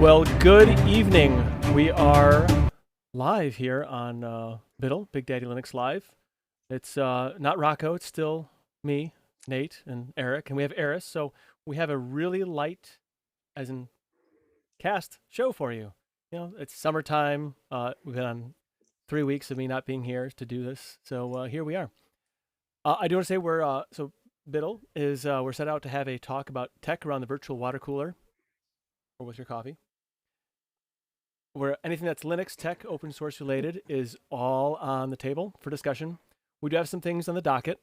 Well, good evening. We are live here on Biddle, Big Daddy Linux Live. It's not Rocco, it's still me, Nate, and Eric, and we have Eris. So we have a really light, as in cast, show for you. You know, it's summertime. We've been on 3 weeks of me not being here to do this, so here we are. I do want to say so Biddle is we're set out to have a talk about tech around the virtual water cooler, or with your coffee, where anything that's Linux, tech, open source related is all on the table for discussion. We do have some things on the docket,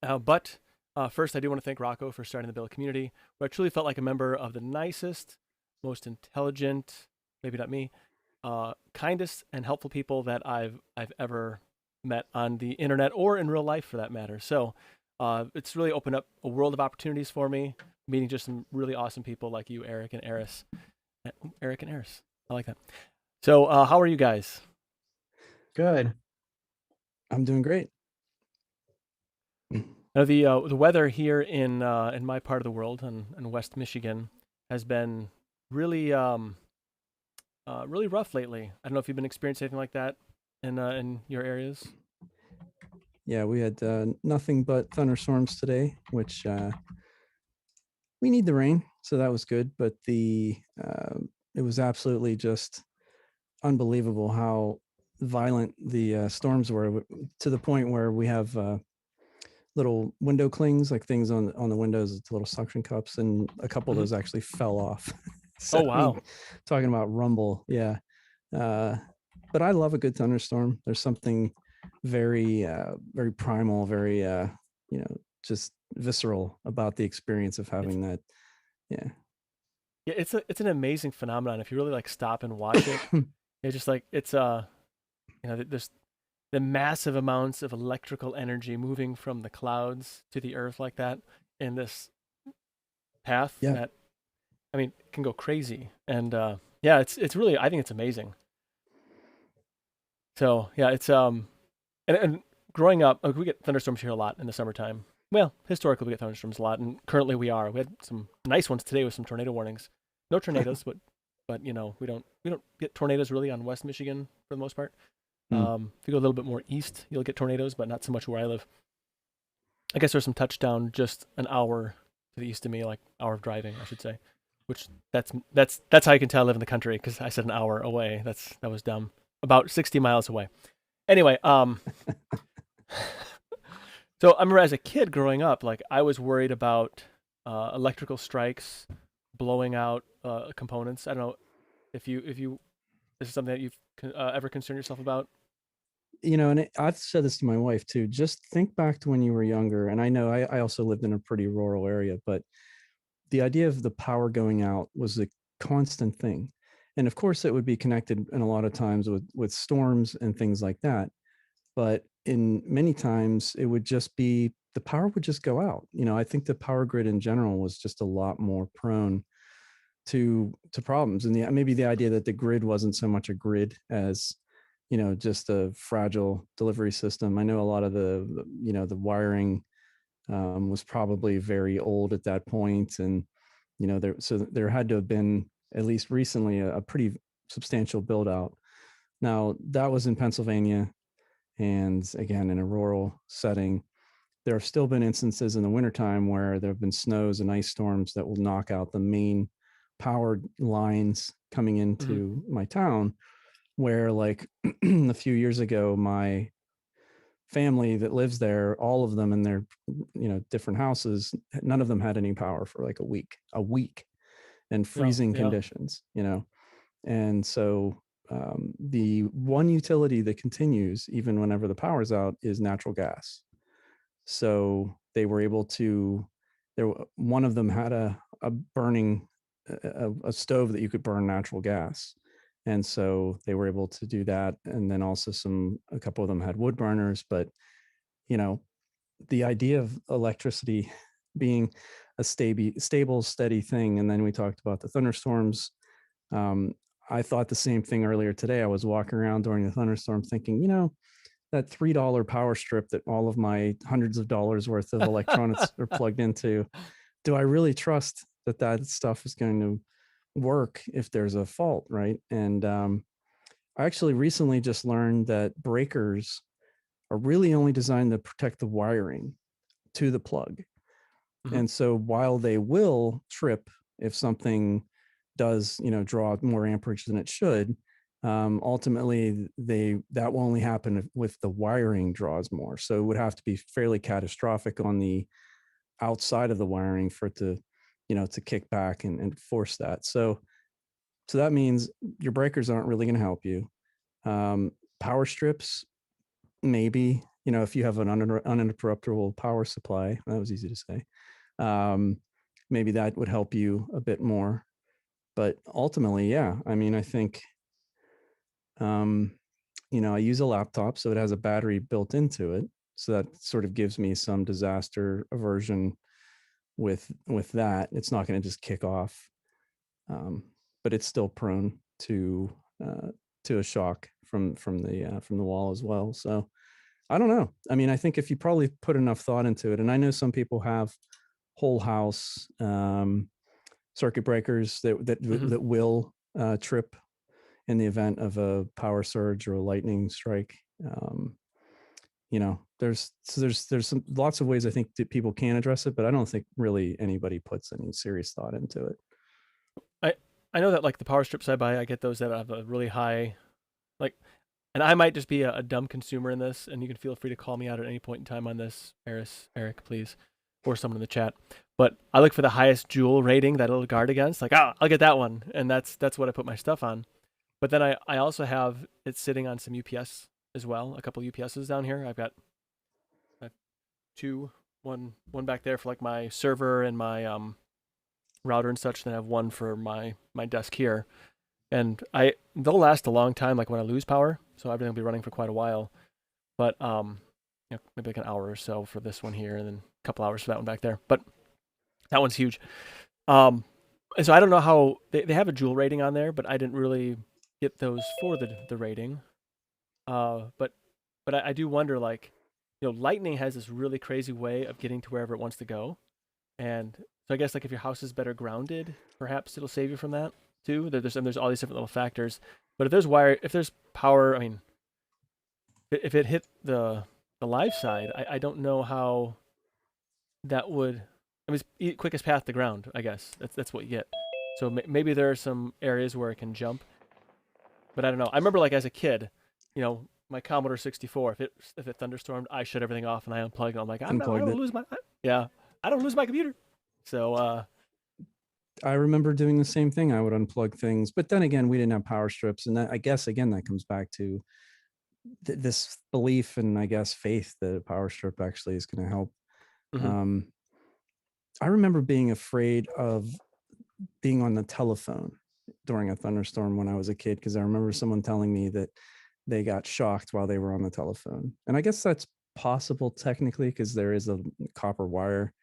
but first I do want to thank Rocco for starting the Bill community, where I truly felt like a member of the nicest, most intelligent, maybe not me, kindest and helpful people that I've ever met on the internet or in real life for that matter. So it's really opened up a world of opportunities for me, meeting just some really awesome people like you, Eric and Eris. Eric and Eris. I like that. So, how are you guys? Good. I'm doing great. Now, the weather here in my part of the world, in West Michigan, has been really really rough lately. I don't know if you've been experiencing anything like that in your areas. Yeah, we had nothing but thunderstorms today, which we need the rain, so that was good. But it was absolutely just unbelievable how violent the storms were, to the point where we have little window clings, like things on the windows, it's little suction cups, and a couple of Hmm. those actually fell off. So Oh I mean, wow! talking about rumble, yeah. Uh, but I love a good thunderstorm. There's something very primal, very just visceral about the experience of It's having that. Yeah. yeah, it's an amazing phenomenon if you really like stop and watch it. It's just like it's there's the massive amounts of electrical energy moving from the clouds to the earth like that in this path Yeah. that I mean can go crazy. And yeah, it's really I think it's amazing. So yeah, it's and growing up, we get thunderstorms here a lot in the summertime. Well, historically we get thunderstorms a lot, and currently we had some nice ones today with some tornado warnings. No tornadoes, but we don't get tornadoes really on West Michigan for the most part. Hmm. If you go a little bit more east, you'll get tornadoes, but not so much where I live. I guess there's some touchdown just an hour to the east of me, like hour of driving, I should say. Which that's how you can tell I live in the country because I said an hour away. That was dumb. About 60 miles away. Anyway, so I remember as a kid growing up, like I was worried about electrical strikes blowing out components. I don't know if you this is something that you've ever concerned yourself about. And I've said this to my wife too. Just think back to when you were younger. And I know I also lived in a pretty rural area, but the idea of the power going out was a constant thing. And of course, it would be connected in a lot of times with storms and things like that. But in many times, it would just be the power would just go out. I think the power grid in general was just a lot more prone to problems. And maybe the idea that the grid wasn't so much a grid as just a fragile delivery system. I know a lot of the wiring was probably very old at that point, and there had to have been at least recently a pretty substantial build out. Now that was in Pennsylvania, and again in a rural setting. There have still been instances in the wintertime where there have been snows and ice storms that will knock out the main power lines coming Mm-hmm. into my town, where like a few years ago my family that lives there, all of them in their different houses, none of them had any power for like a week, and No, freezing yeah. conditions. And so the one utility that continues even whenever the power's out is natural gas. So they were able to there one of them had a burning a stove that you could burn natural gas, and so they were able to do that. And then also a couple of them had wood burners. But you know the idea of electricity being a stable, steady thing. And then we talked about the thunderstorms. um, I thought the same thing earlier today. I was walking around during the thunderstorm thinking, that $3 power strip that all of my hundreds of dollars worth of electronics are plugged into, do I really trust that stuff is going to work if there's a fault, right? And I actually recently just learned that breakers are really only designed to protect the wiring to the plug. Mhm. And so while they will trip if something does, draw more amperage than it should, ultimately that will only happen if the wiring draws more. So it would have to be fairly catastrophic on the outside of the wiring for it to, to kick back and force that. So that means your breakers aren't really going to help you. Power strips, maybe, if you have an uninterruptible power supply. That was easy to say. Maybe that would help you a bit more. But ultimately, yeah, I mean, I think, I use a laptop, so it has a battery built into it. So that sort of gives me some disaster aversion with that. It's not going to just kick off, but it's still prone to a shock from the wall as well. So I don't know. I mean, I think if you probably put enough thought into it, and I know some people have whole house circuit breakers that will trip in the event of a power surge or a lightning strike. There's some lots of ways I think that people can address it, but I don't think really anybody puts any serious thought into it. I know that like the power strips I buy, I get those that have a really high, like, and I might just be a dumb consumer in this, and you can feel free to call me out at any point in time on this, Eric, please, or someone in the chat. But I look for the highest joule rating that it'll guard against. Like, I'll get that one, and that's what I put my stuff on. But then I also have it sitting on some UPS as well, a couple UPSs down here. I've got two, one back there for like my server and my router and such. Then I have one for my desk here, and they'll last a long time. Like when I lose power, so everything will be running for quite a while. But maybe like an hour or so for this one here, and then a couple hours for that one back there. But that one's huge. And so I don't know how they have a joule rating on there, but I didn't really get those for the rating. But I do wonder, like, lightning has this really crazy way of getting to wherever it wants to go, and so I guess like if your house is better grounded, perhaps it'll save you from that too. There's all these different little factors. But if there's power, I mean, if it hit the live side, I don't know how that would. I mean, it's quickest path to ground, I guess. That's what you get. So maybe there are some areas where it can jump, but I don't know. I remember like as a kid, my Commodore 64. If it thunderstormed, I shut everything off and I unplugged. I'm like, I Unplugged don't it. lose my yeah, I don't lose my computer. So I remember doing the same thing. I would unplug things, but then again, we didn't have power strips, and that, I guess, again, that comes back to this belief and, I guess, faith that a power strip actually is going to help. mhm. I remember being afraid of being on the telephone during a thunderstorm when I was a kid, because I remember someone telling me that they got shocked while they were on the telephone. And I guess that's possible technically, because there is a copper wire,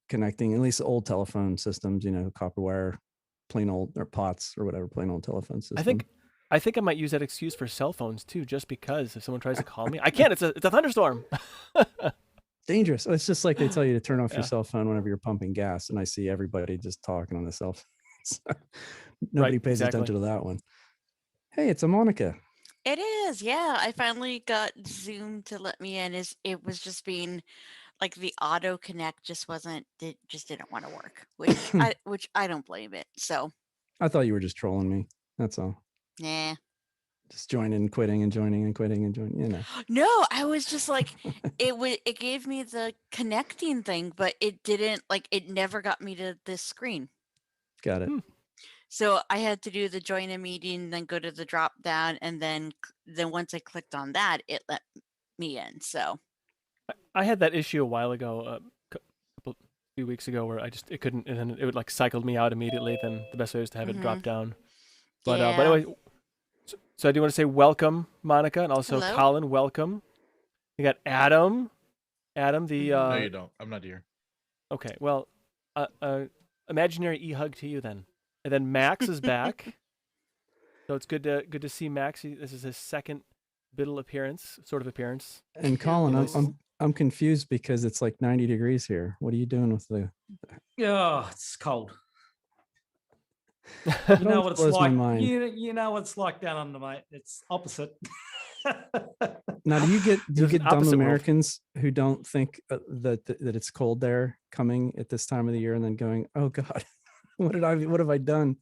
connecting, at least old telephone systems, copper wire, plain old, or POTS or whatever, plain old telephone I system. think I think I might use that excuse for cell phones too, just because if someone tries to call me, I can't. It's a thunderstorm. Dangerous. It's just like they tell you to turn off your Yeah, cell phone whenever you're pumping gas, and I see everybody just talking on the cell phone. right, Nobody pays exactly. attention to that one. Hey, it's a Monica. It is, yeah. I finally got Zoom to let me in. It was just being like the auto connect just wasn't it just didn't want to work, which I don't blame it. So I thought you were just trolling me. That's all. nah. Just joining and quitting and joining and quitting and joining. No, I was just like it gave me the connecting thing, but it didn't like it never got me to this screen. Got it. Hmm. So I had to do the join a meeting, then go to the drop down, and then once I clicked on that, it let me in. So I had that issue a while ago, a few weeks ago, where it couldn't, and then it would like cycled me out immediately. Then the best way was to have it drop down. But yeah. anyway, so I do want to say welcome, Monica, and also Hello. Colin. Welcome. You got Adam. Adam, the No, you don't. I'm not here. okay. Well, imaginary e-hug to you then, and then Max is back. So it's good to see Max. This is his second Biddle appearance, sort of appearance. And Colin, Ooh. I'm confused because it's like 90 degrees here. What are you doing with the? Yeah, it's cold. It You know always what it's blows my like. mind. You know what it's like down under, mate. It's opposite. Now, do you It was get an dumb opposite world. Americans who don't think that it's cold there coming at this time of the year, and then going, "Oh God, what have I done?"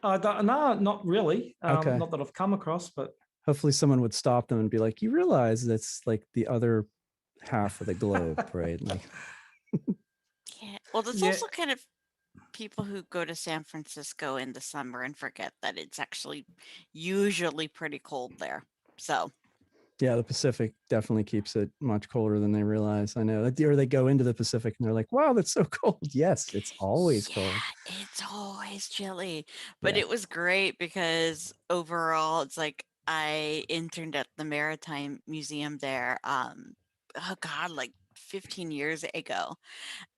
No, not really. Okay. Not that I've come across, but Hopefully, someone would stop them and be like, "You realize that's like the other half of the globe, right?" Like, Yeah. Well, there's yeah, also kind of people who go to San Francisco in the summer and forget that it's actually usually pretty cold there. So, yeah, the Pacific definitely keeps it much colder than they realize. I know. Or they go into the Pacific and they're like, "Wow, that's so cold." Yes, it's always cold. yeah, it's always chilly. But Yeah. it was great because overall, it's like I interned at the Maritime Museum there. Oh God, like 15 years ago.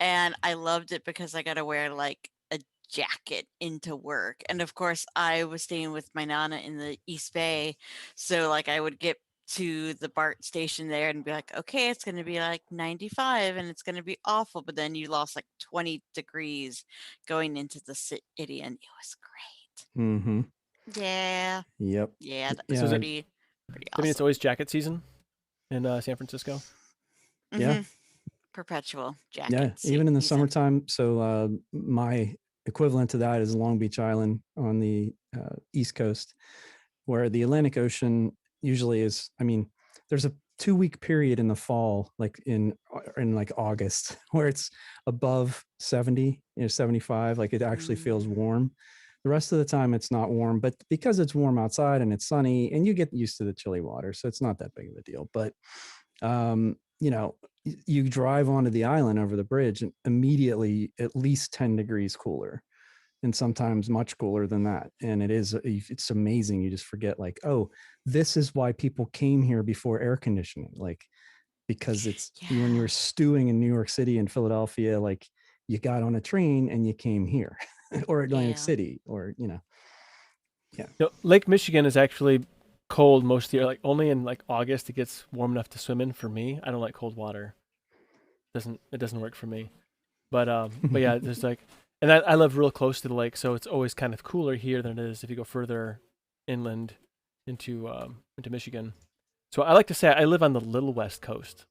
And I loved it because I got to wear like a jacket into work. And of course, I was staying with my nana in the East Bay. So, like, I would get to the BART station there and be like, okay, it's going to be like 95 and it's going to be awful. But then you lost like 20 degrees going into the city and it was great. Mm-hmm. Yeah. Yep. Yeah. That was So is it- pretty I mean, it's awesome. always jacket season in San Francisco. Yeah. Mhm. Perpetual jacket. Yeah, even in the season. summertime. So my equivalent to that is Long Beach Island on the East Coast, where the Atlantic Ocean usually is. I mean, there's a 2-week period in the fall, like in like August, where it's above 70, 75. Like it actually feels warm. The rest of the time, it's not warm, but because it's warm outside and it's sunny, and you get used to the chilly water, so it's not that big of a deal. But you know, you drive onto the island over the bridge and immediately at least 10 degrees cooler, and sometimes much cooler than that. And it's amazing. You just forget, like, oh, this is why people came here before air conditioning. Like, because it's when you were stewing in New York City and Philadelphia, like you got on a train and you came here or Atlantic City, or, yeah. Lake Michigan is actually cold most of the year. Like only in like August it gets warm enough to swim in for me. I don't like cold water. It doesn't work for me. But yeah, there's like, and I live real close to the lake, so it's always kind of cooler here than it is if you go further inland into Michigan. So I like to say I live on the little west coast.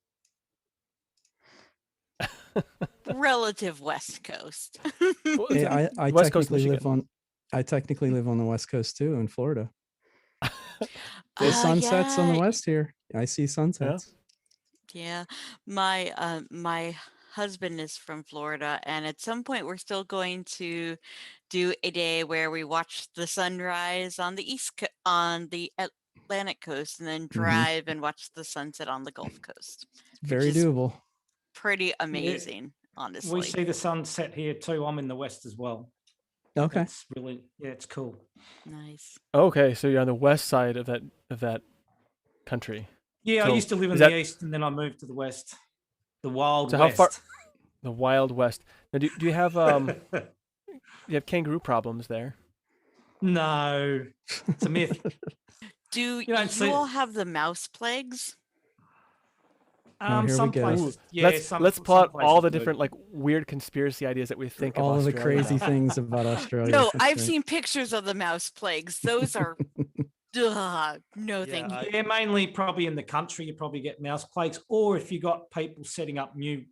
Relative West Coast. Well, it's Hey, I West Coast technically Michigan. I technically live on the West Coast too, in Florida. The Oh, sunsets on the yeah. west here. I see sunsets. Yeah. My husband is from Florida, and at some point we're still going to do a day where we watch the sunrise on the on the Atlantic coast and then drive and watch the sunset on the Gulf Coast. Very which is doable. pretty amazing, honestly. we see the sunset here too. I'm in the west as well. Okay. It's really, it's cool. Nice. Okay, so you're on the west side of that country. Yeah, So I used to live in is the that- east, and then I moved to the west, the wild So west. how far? The Wild West. Now, do you have you have kangaroo problems there? No, it's a myth. Do don't see- you all have the mouse plagues? here we Some go. places, Ooh, yeah. let's some plot all places the do. different like weird conspiracy ideas that we think All of of the Australia crazy now. things about Australia. No, That's I've right. seen pictures of the mouse plagues. Those are no thank you. Yeah, mainly probably in the country, you probably get mouse plagues, or if you got people setting up new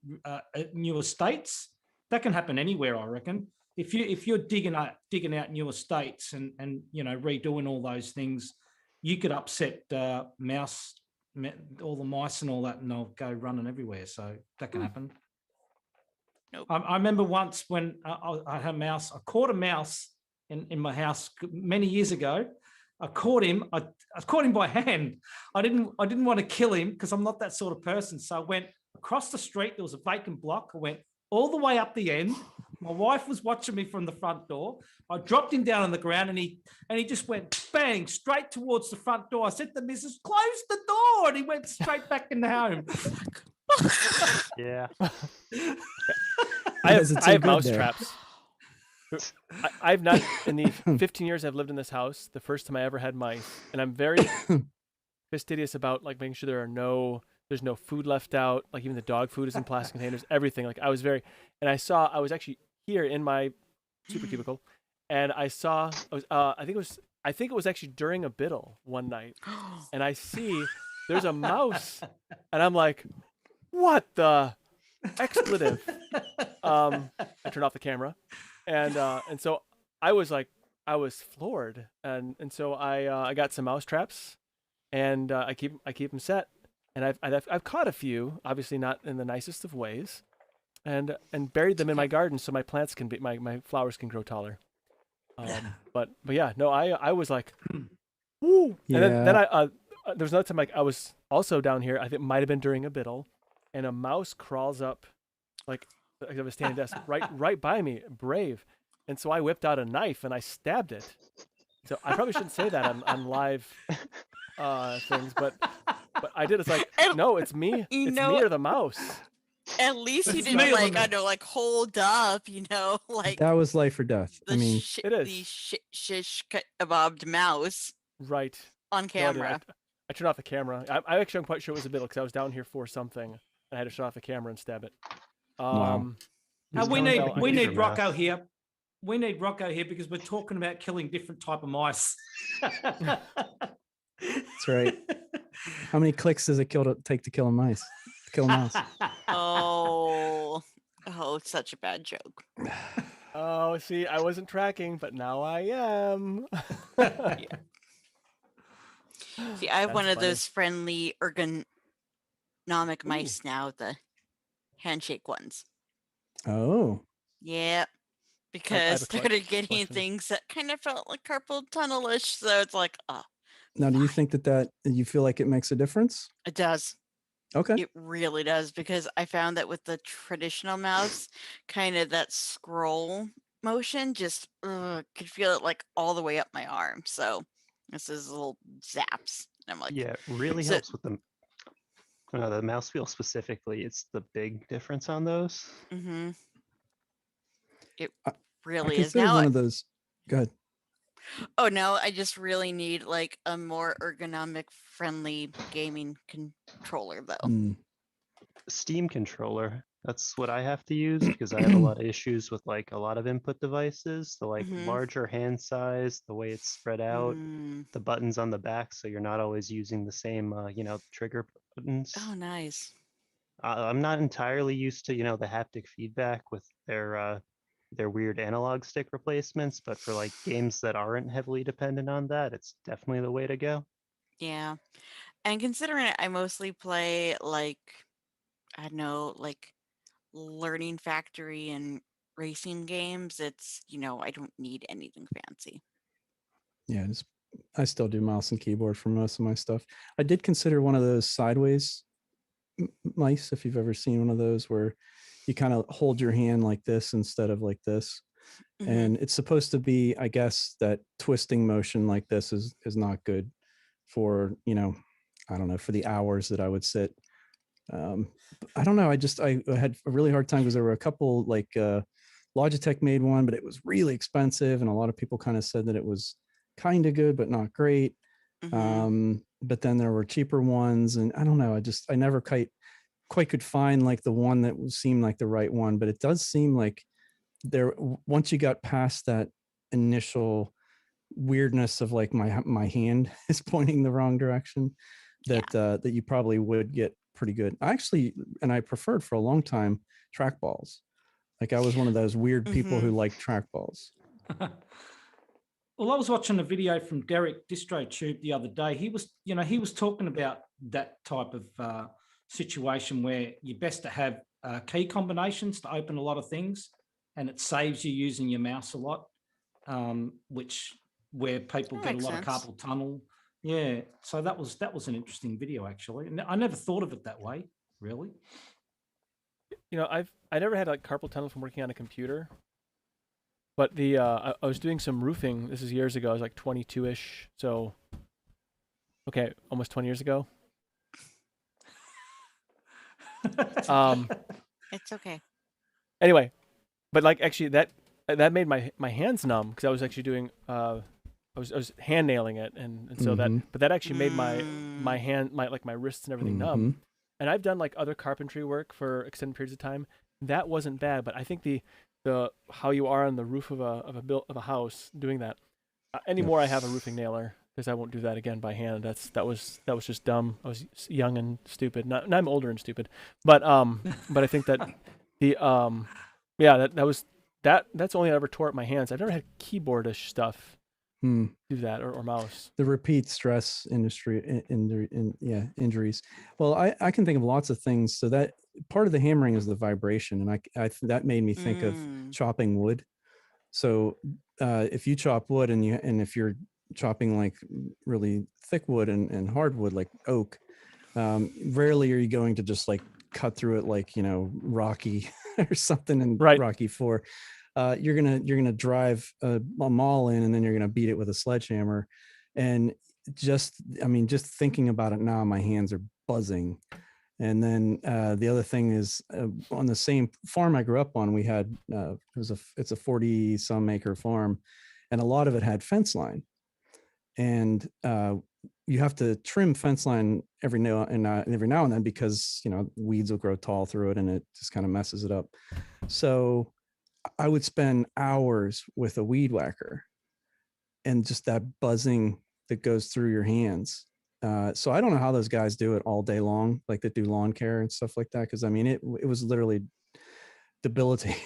estates, that can happen anywhere, I reckon. If you're digging out new estates and redoing all those things, you could upset all the mice and all that, and they'll go running everywhere. So that can happen. Nope. I remember once when I had a mouse. I caught a mouse in my house many years ago. I caught him. I caught him by hand. I didn't want to kill him because I'm not that sort of person. So I went across the street. There was a vacant block. I went all the way up the end. My wife was watching me from the front door. I dropped him down on the ground, and he just went bang straight towards the front door. I said to Mrs., "Close the door," and he went straight back in the home. Yeah. I Because it's so have good mouse there. traps. I've not, in the 15 years I've lived in this house, the first time I ever had mice, and I'm very fastidious about like making sure there's no food left out, like even the dog food is in plastic containers, everything. Like I was actually here in my super cubicle, and I saw. I think it was actually during a biddle one night, and I see there's a mouse, and I'm like, what the expletive? I turned off the camera, and so I was like, I was floored, and so I got some mouse traps, and I keep them set, and I've caught a few, obviously not in the nicest of ways, and buried them in my garden so my plants can be my flowers can grow taller. But yeah, no, I was like, woo, and then Yeah. there was another time like I was also down here. I think it might have been during a biddle, and a mouse crawls up, like I was standing desk right by me, brave, and so I whipped out a knife and I stabbed it. So I probably shouldn't say that on live things, but I did. It's like, And- no, it's me. you It's know- me or the mouse. At least you It's didn't me on like the- I know like hold up, like That was life or death. the I mean, It is. the shish kebabbed mouse Right. on No, I didn't. camera. I turned off the camera. I actually, I'm quite sure it was a biddle because I was down here for something, and I had to shut off the camera and stab it. Wow. And we Don't need tell- we I need think- Rocco here. We need Rocco here because we're talking about killing different type of mice. that's right. How many clicks does it take to kill a mouse? To kill a mouse. Oh, such a bad joke. Oh, see, I wasn't tracking, but now I am. See, I have That's one of funny. those friendly ergonomic mice now, the handshake ones. Oh, Yeah, have because a started getting question. things that kind of felt like carpal tunnelish. So it's like, now do you think that you feel like it makes a difference? it does. Okay. It really does, because I found that with the traditional mouse, kind of that scroll motion just could feel it like all the way up my arm. So this is little zaps. And I'm like, Yeah, it really So- helps with the mouse wheel specifically. It's the big difference on those. mm-hmm. It I really is. consider Now, one of those. Go ahead. oh no, I just really need like a more ergonomic friendly gaming controller though. Mm, Steam controller. That's what I have to use because I have a lot of issues with like a lot of input devices. The like Mhm. larger hand size, the way it's spread out, Mm. the buttons on the back, so you're not always using the same trigger buttons. Oh, nice. I'm not entirely used to the haptic feedback with their weird analog stick replacements, but for like games that aren't heavily dependent on that, it's definitely the way to go. Yeah. And considering I mostly play like, I don't know, like Learning Factory and racing games, it's, I don't need anything fancy. yeah, I still do mouse and keyboard for most of my stuff. I did consider one of those sideways mice, if you've ever seen one of those where you kind of hold your hand like this instead of like this. Mhm. And it's supposed to be, I guess, that twisting motion like this is not good for, I don't know, for the hours that I would sit. I don't know. I had a really hard time because there were a couple like Logitech made one, but it was really expensive. And a lot of people kind of said that it was kind of good, but not great. Mhm. But then there were cheaper ones, and I don't know. I never quite could find like the one that seemed like the right one. But it does seem like once you got past that initial weirdness of like my hand is pointing the wrong direction, that you probably would get pretty good. I preferred for a long time trackballs. Like I was one of those weird people who like trackballs. Well, I was watching a video from Derek DistroTube the other day. He was talking about that type of situation where you're best to have key combinations to open a lot of things, and it saves you using your mouse a lot, where people That get a makes lot of sense. carpal tunnel. Yeah, so that was an interesting video actually, and I never thought of it that way, really. I never had like carpal tunnel from working on a computer, but I was doing some roofing. This is years ago. I was like 22-ish, so okay, almost 20 years ago. It's okay. Anyway, but like actually that made my hands numb because I was actually doing I was hand nailing it, and so that actually made my hand, my wrists and everything numb. And I've done like other carpentry work for extended periods of time. That wasn't bad, but I think the how you are on the roof of a house doing that. Anymore, I have a roofing nailer because I won't do that again by hand. That was just dumb. I was young and stupid. Now I'm older and stupid. But I think that the yeah, that's only I ever tore up my hands. I've never had keyboardish stuff do that or mouse. The repeat stress injuries. Well, I can think of lots of things. So that part of the hammering is the vibration, and that made me think of chopping wood. So if you chop wood and if you're chopping like really thick wood and hardwood like oak, rarely are you going to just like cut through it like Rocky or something in Rocky 4. You're gonna drive a maul in, and then you're gonna beat it with a sledgehammer. And just thinking about it now, my hands are buzzing. And then the other thing is on the same farm I grew up on, we had it's a 40 some acre farm, and a lot of it had fence line, and you have to trim fence line every now and then because weeds will grow tall through it and it just kind of messes it up. So I would spend hours with a weed whacker, and just that buzzing that goes through your hands. So I don't know how those guys do it all day long, like that do lawn care and stuff like that. Because I mean, it was literally debilitating.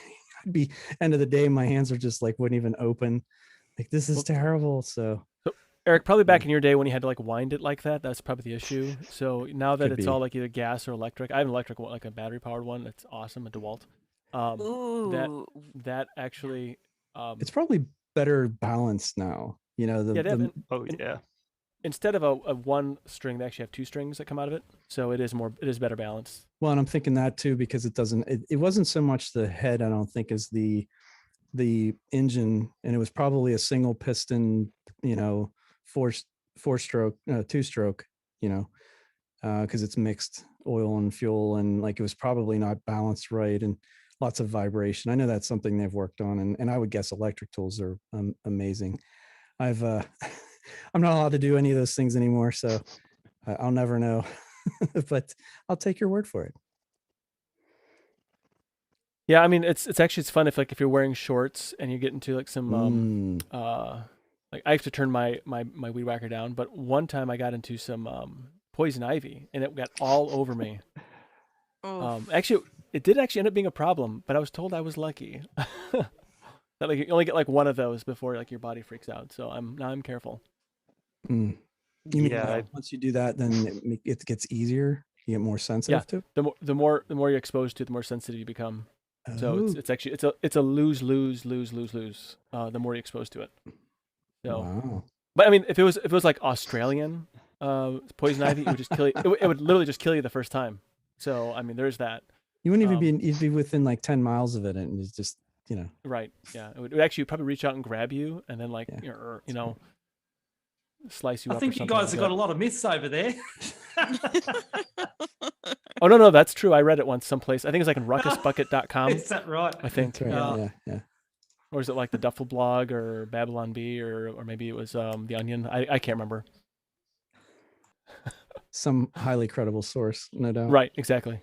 I'd be end of the day, my hands are just like wouldn't even open. Like this is terrible. So Eric, probably back in your day when you had to like wind it like that, that's probably the issue. So now that it's all like either gas or electric, I have an electric one, like a battery powered one. That's awesome, a DeWalt. That actually, it's probably better balanced now. Instead of a one string, they actually have two strings that come out of it, so it is better balanced. Well, and I'm thinking that too because it wasn't so much the head, I don't think, as the engine, and it was probably a single piston, four stroke, two stroke, because it's mixed oil and fuel, and like it was probably not balanced right, and lots of vibration. I know that's something they've worked on, and I would guess electric tools are amazing. I'm not allowed to do any of those things anymore, so I'll never know, but I'll take your word for it. Yeah, I mean, it's fun if you're wearing shorts and you get into like some like I have to turn my weed whacker down, but one time I got into some poison ivy and it got all over me. Actually, it did actually end up being a problem, but I was told I was lucky. That like you only get like one of those before like your body freaks out. So I'm careful. You mean once you do that, then it gets easier. You get more sensitive to. The more you're exposed to it, the more sensitive you become. So it's actually it's a lose. The more you're exposed to it. So, wow. But I mean, if it was like Australian poison ivy, it would just kill you. It would literally just kill you the first time. So I mean, there's that. You wouldn't even you'd be within like 10 miles of it, and it's just Right. Yeah. It would actually probably reach out and grab you, and then like slice you up. I think you guys have got a lot of myths over there. Oh no, that's true. I read it once someplace. I think it's like in ruckusbucket.com. Is that right? I think. Right. Yeah. Or is it like the Duffel blog or Babylon Bee or maybe it was the Onion? I can't remember. Some highly credible source, no doubt. Right, exactly.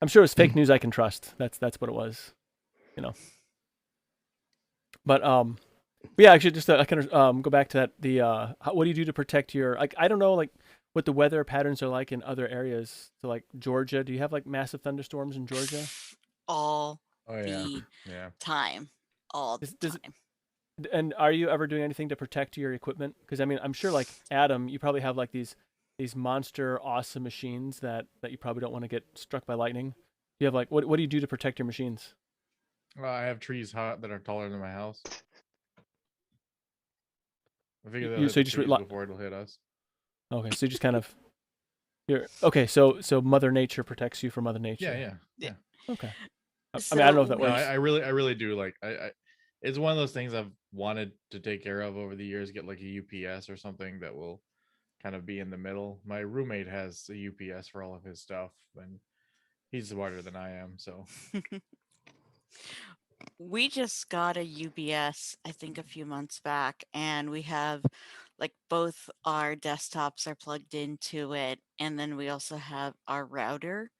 I'm sure it was fake news I can trust. That's what it was, But yeah, actually, just I can go back to that. What do you do to protect your I don't know what the weather patterns are like in other areas. So like Georgia, do you have like massive thunderstorms in Georgia? All the time. All the time. And are you ever doing anything to protect your equipment? Because I mean, I'm sure like Adam, you probably have like these monster awesome machines that you probably don't want to get struck by lightning. You have like what do you do to protect your machines? I have trees that are taller than my house. I figure so you just before it'll hit us. Okay, so you just kind of okay. So Mother Nature protects you from Mother Nature. Yeah. Okay. I mean, I don't know if that works. I really do. Like, it's one of those things I've wanted to take care of over the years. Get like a UPS or something that will kind of be in the middle. My roommate has a UPS for all of his stuff, and he's smarter than I am. So we just got a UPS, I think, a few months back, and we have like both our desktops are plugged into it, and then we also have our router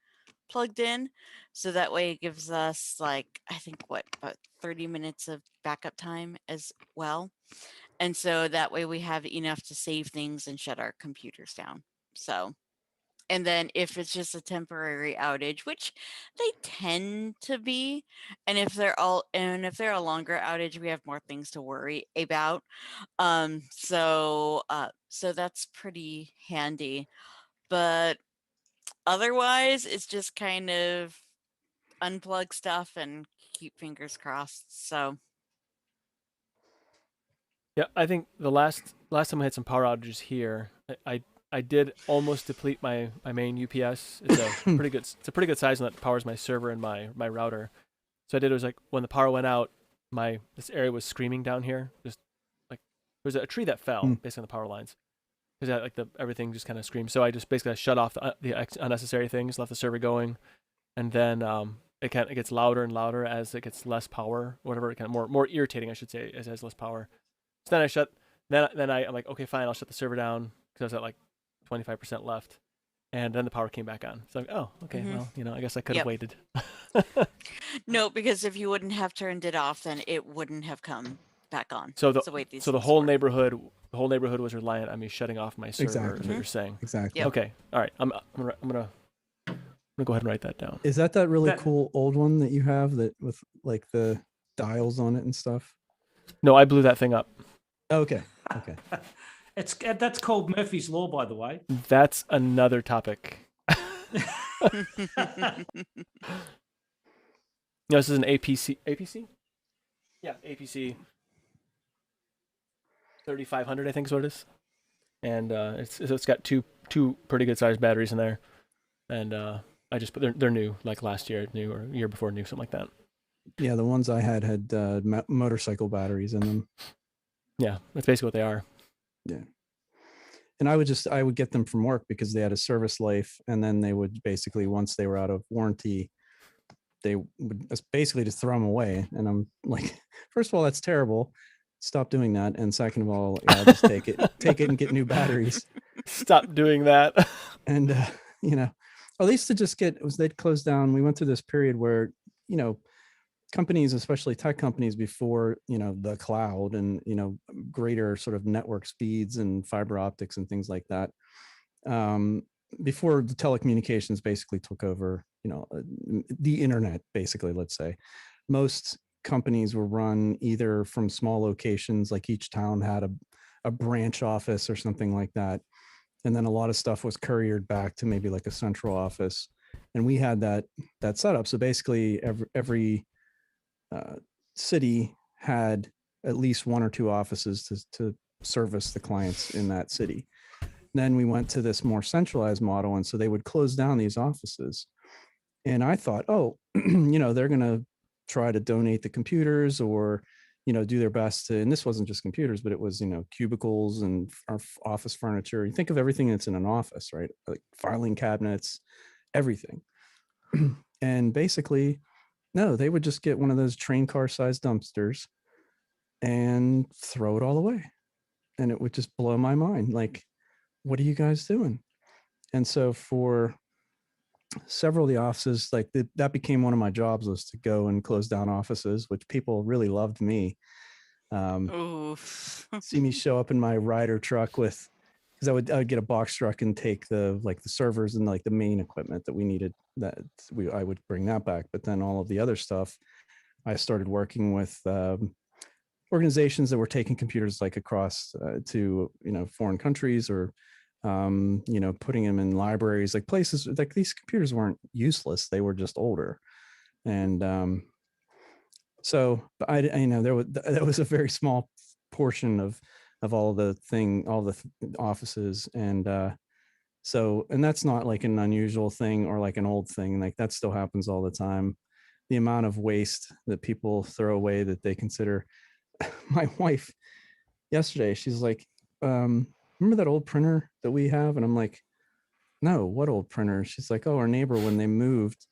plugged in. So that way it gives us like, I think about 30 minutes of backup time as well. And so that way we have enough to save things and shut our computers down. So, and then if it's just a temporary outage, which they tend to be, and if they're a longer outage, we have more things to worry about. So that's pretty handy. But otherwise, it's just kind of unplug stuff and keep fingers crossed. So Yeah, I think the last time I had some power outages here, I did almost deplete my main UPS. It's a pretty good size, and that powers my server and my router. So I did, it was like when the power went out, this area was screaming down here. Just like there was a tree that fell basically on the power lines. Because like everything just kind of screamed. So I just basically shut off the unnecessary things, left the server going, and then it gets louder and louder as it gets less power, whatever. It kind of more irritating, I should say, as it has less power. So then I'm like, okay, fine, I'll shut the server down because I was at like 25% left, and then the power came back on. So I'm like, oh, okay, well, I guess I could have waited. no, because if you wouldn't have turned it off, then it wouldn't have come back on. So the whole neighborhood was reliant on me shutting off my server. Exactly. Is what you're saying. Exactly. Yep. Okay. All right. I'm gonna go ahead and write that down. Is that really cool old one that you have that with like the dials on it and stuff? No, I blew that thing up. Okay. That's called Murphy's Law, by the way. That's another topic. This is an APC. APC? Yeah, APC 3500, I think is what it is. And it's got two pretty good sized batteries in there. And I just put they're new, like last year, new or year before new, something like that. Yeah, the ones I had motorcycle batteries in them. Yeah, that's basically what they are. Yeah. And I would get them from work because they had a service life, and then they would basically, once they were out of warranty, they would basically just throw them away. And I'm like, first of all, that's terrible. Stop doing that. And second of all, I'll just take it and get new batteries. Stop doing that. And at least to just they'd close down. We went through this period where, companies, especially tech companies before, the cloud and, greater sort of network speeds and fiber optics and things like that. Before the telecommunications basically took over, the internet, basically, let's say, most companies were run either from small locations, like each town had a branch office or something like that. And then a lot of stuff was couriered back to maybe like a central office. And we had that setup. So basically every city had at least one or two offices to service the clients in that city. Then we went to this more centralized model. And so they would close down these offices. And I thought, they're going to try to donate the computers or, do their best to, and this wasn't just computers, but it was, cubicles and our office furniture. You think of everything that's in an office, right? Like filing cabinets, everything. And basically, no, they would just get one of those train car sized dumpsters and throw it all away. And it would just blow my mind. Like, what are you guys doing? And so for several of the offices, like that became one of my jobs, was to go and close down offices, which people really loved me. See me show up in my rider truck because I would get a box truck and take the servers and like the main equipment that we needed, I would bring that back. But then all of the other stuff, I started working with organizations that were taking computers like across to foreign countries, or putting them in libraries, like places like these computers weren't useless, they were just older. And so there was a very small portion of all the offices. And and that's not like an unusual thing or like an old thing, like that still happens all the time. The amount of waste that people throw away that they consider. My wife yesterday, she's like, remember that old printer that we have? And I'm like, no, what old printer? She's like, oh, our neighbor, when they moved,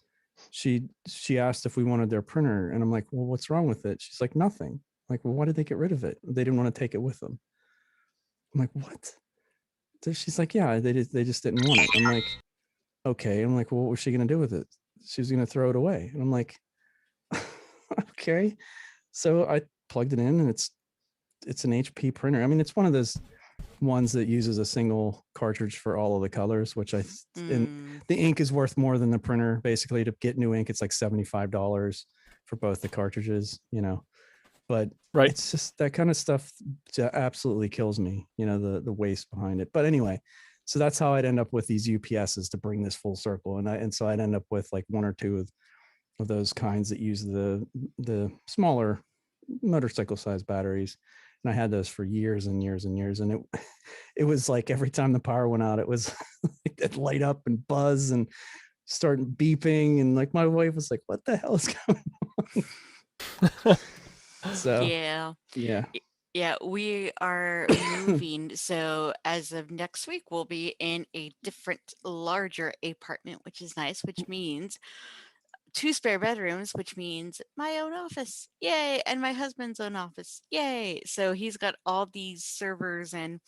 she asked if we wanted their printer. And I'm like, well, what's wrong with it? She's like, nothing. I'm like, well, why did they get rid of it? They didn't want to take it with them. I'm like, what? She's like, yeah, they just didn't want it. I'm like, okay. I'm like, well, what was she going to do with it? she was going to throw it away. And I'm like, okay. So I plugged it in, and it's an HP printer. I mean, it's one of those ones that uses a single cartridge for all of the colors, which and the ink is worth more than the printer. Basically, to get new ink, it's like $75 for both the cartridges, but Right. it's just that kind of stuff absolutely kills me, the waste behind it. But anyway, so that's how I'd end up with these UPSs to bring this full circle. And so I'd end up with like one or two of those kinds that use the smaller motorcycle size batteries. And I had those for years and years and years. And it was like every time the power went out, it was it light up and buzz and start beeping. And like my wife was like, what the hell is going on? So Yeah. Yeah, we are moving. So as of next week, we'll be in a different, larger apartment, which is nice, which means 2 spare bedrooms, which means my own office. Yay. And my husband's own office. Yay. So he's got all these servers and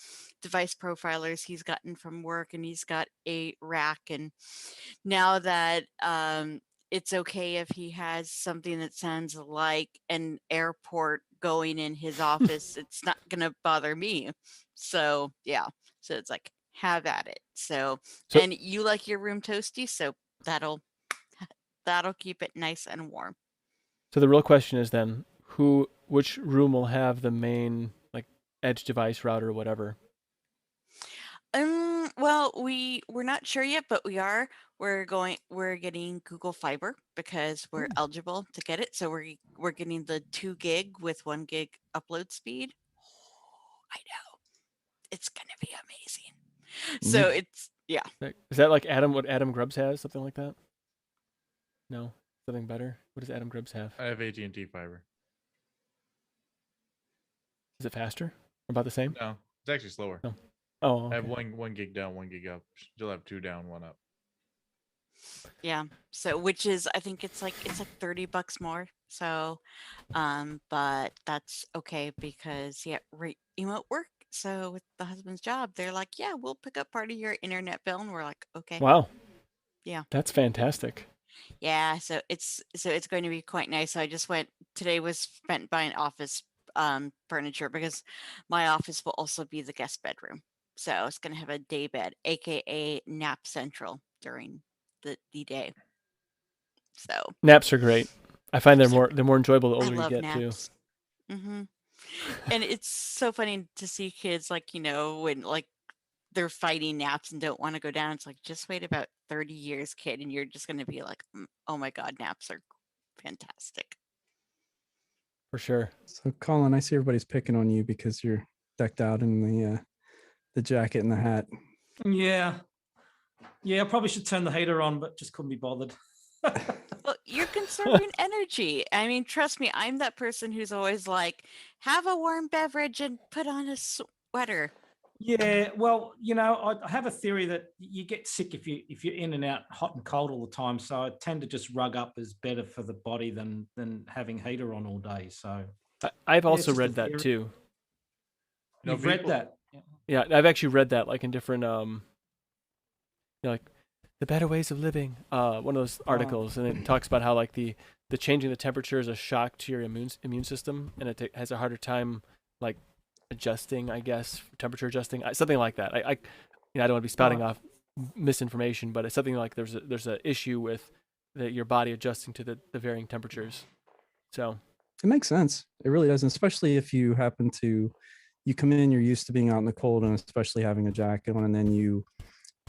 device profilers he's gotten from work, and he's got a rack. And now that it's okay if he has something that sounds like an airport going in his office, it's not going to bother me. So, yeah. So it's like, have at it. So, and you like your room toasty, so that'll keep it nice and warm. So the real question is then, which room will have the main like edge device router or whatever? Well, we're not sure yet, but we're getting Google Fiber because we're eligible to get it. So we're getting the 2 gig with 1 gig upload speed. I know. It's gonna be amazing. So it's Is that like what Adam Grubbs has? Something like that? No, something better. What does Adam Grubbs have? I have AT&T fiber. Is it faster? Or about the same? No, it's actually slower. No. Oh, okay. I have one gig down, 1 gig up. You'll have 2 down, 1 up. Yeah. So which is, I think it's like $30 more. So, but that's okay because remote work. So with the husband's job, they're like, yeah, we'll pick up part of your internet bill, and we're like, okay. Wow. Yeah. That's fantastic. Yeah. So it's going to be quite nice. So I just today was spent buying office furniture because my office will also be the guest bedroom. So it's going to have a day bed, aka nap central during the day. So naps are great. I find they're more enjoyable the older you get naps. Too. And it's so funny to see kids like, when like they're fighting naps and don't want to go down. It's like, just wait about 30 years, kid, and you're just going to be like, oh my God, naps are fantastic. For sure. So Colin, I see everybody's picking on you because you're decked out in the jacket and the hat. Yeah. I probably should turn the heater on, but just couldn't be bothered. Well, you're conserving energy. I mean, trust me, I'm that person who's always like, have a warm beverage and put on a sweater. Yeah, well, I have a theory that you get sick if you're in and out hot and cold all the time. So I tend to just rug up is better for the body than having heater on all day. So I've also read that too. You've read that? Yeah, I've actually read that like in different like the better ways of living, one of those articles, and it talks about how like the changing the temperature is a shock to your immune system, and it has a harder time like adjusting, I guess, temperature adjusting, something like that. I don't want to be spouting off misinformation, but it's something like there's an issue with your body adjusting to the varying temperatures. So it makes sense. It really does, especially if you happen to come in, you're used to being out in the cold, and especially having a jacket on, and then you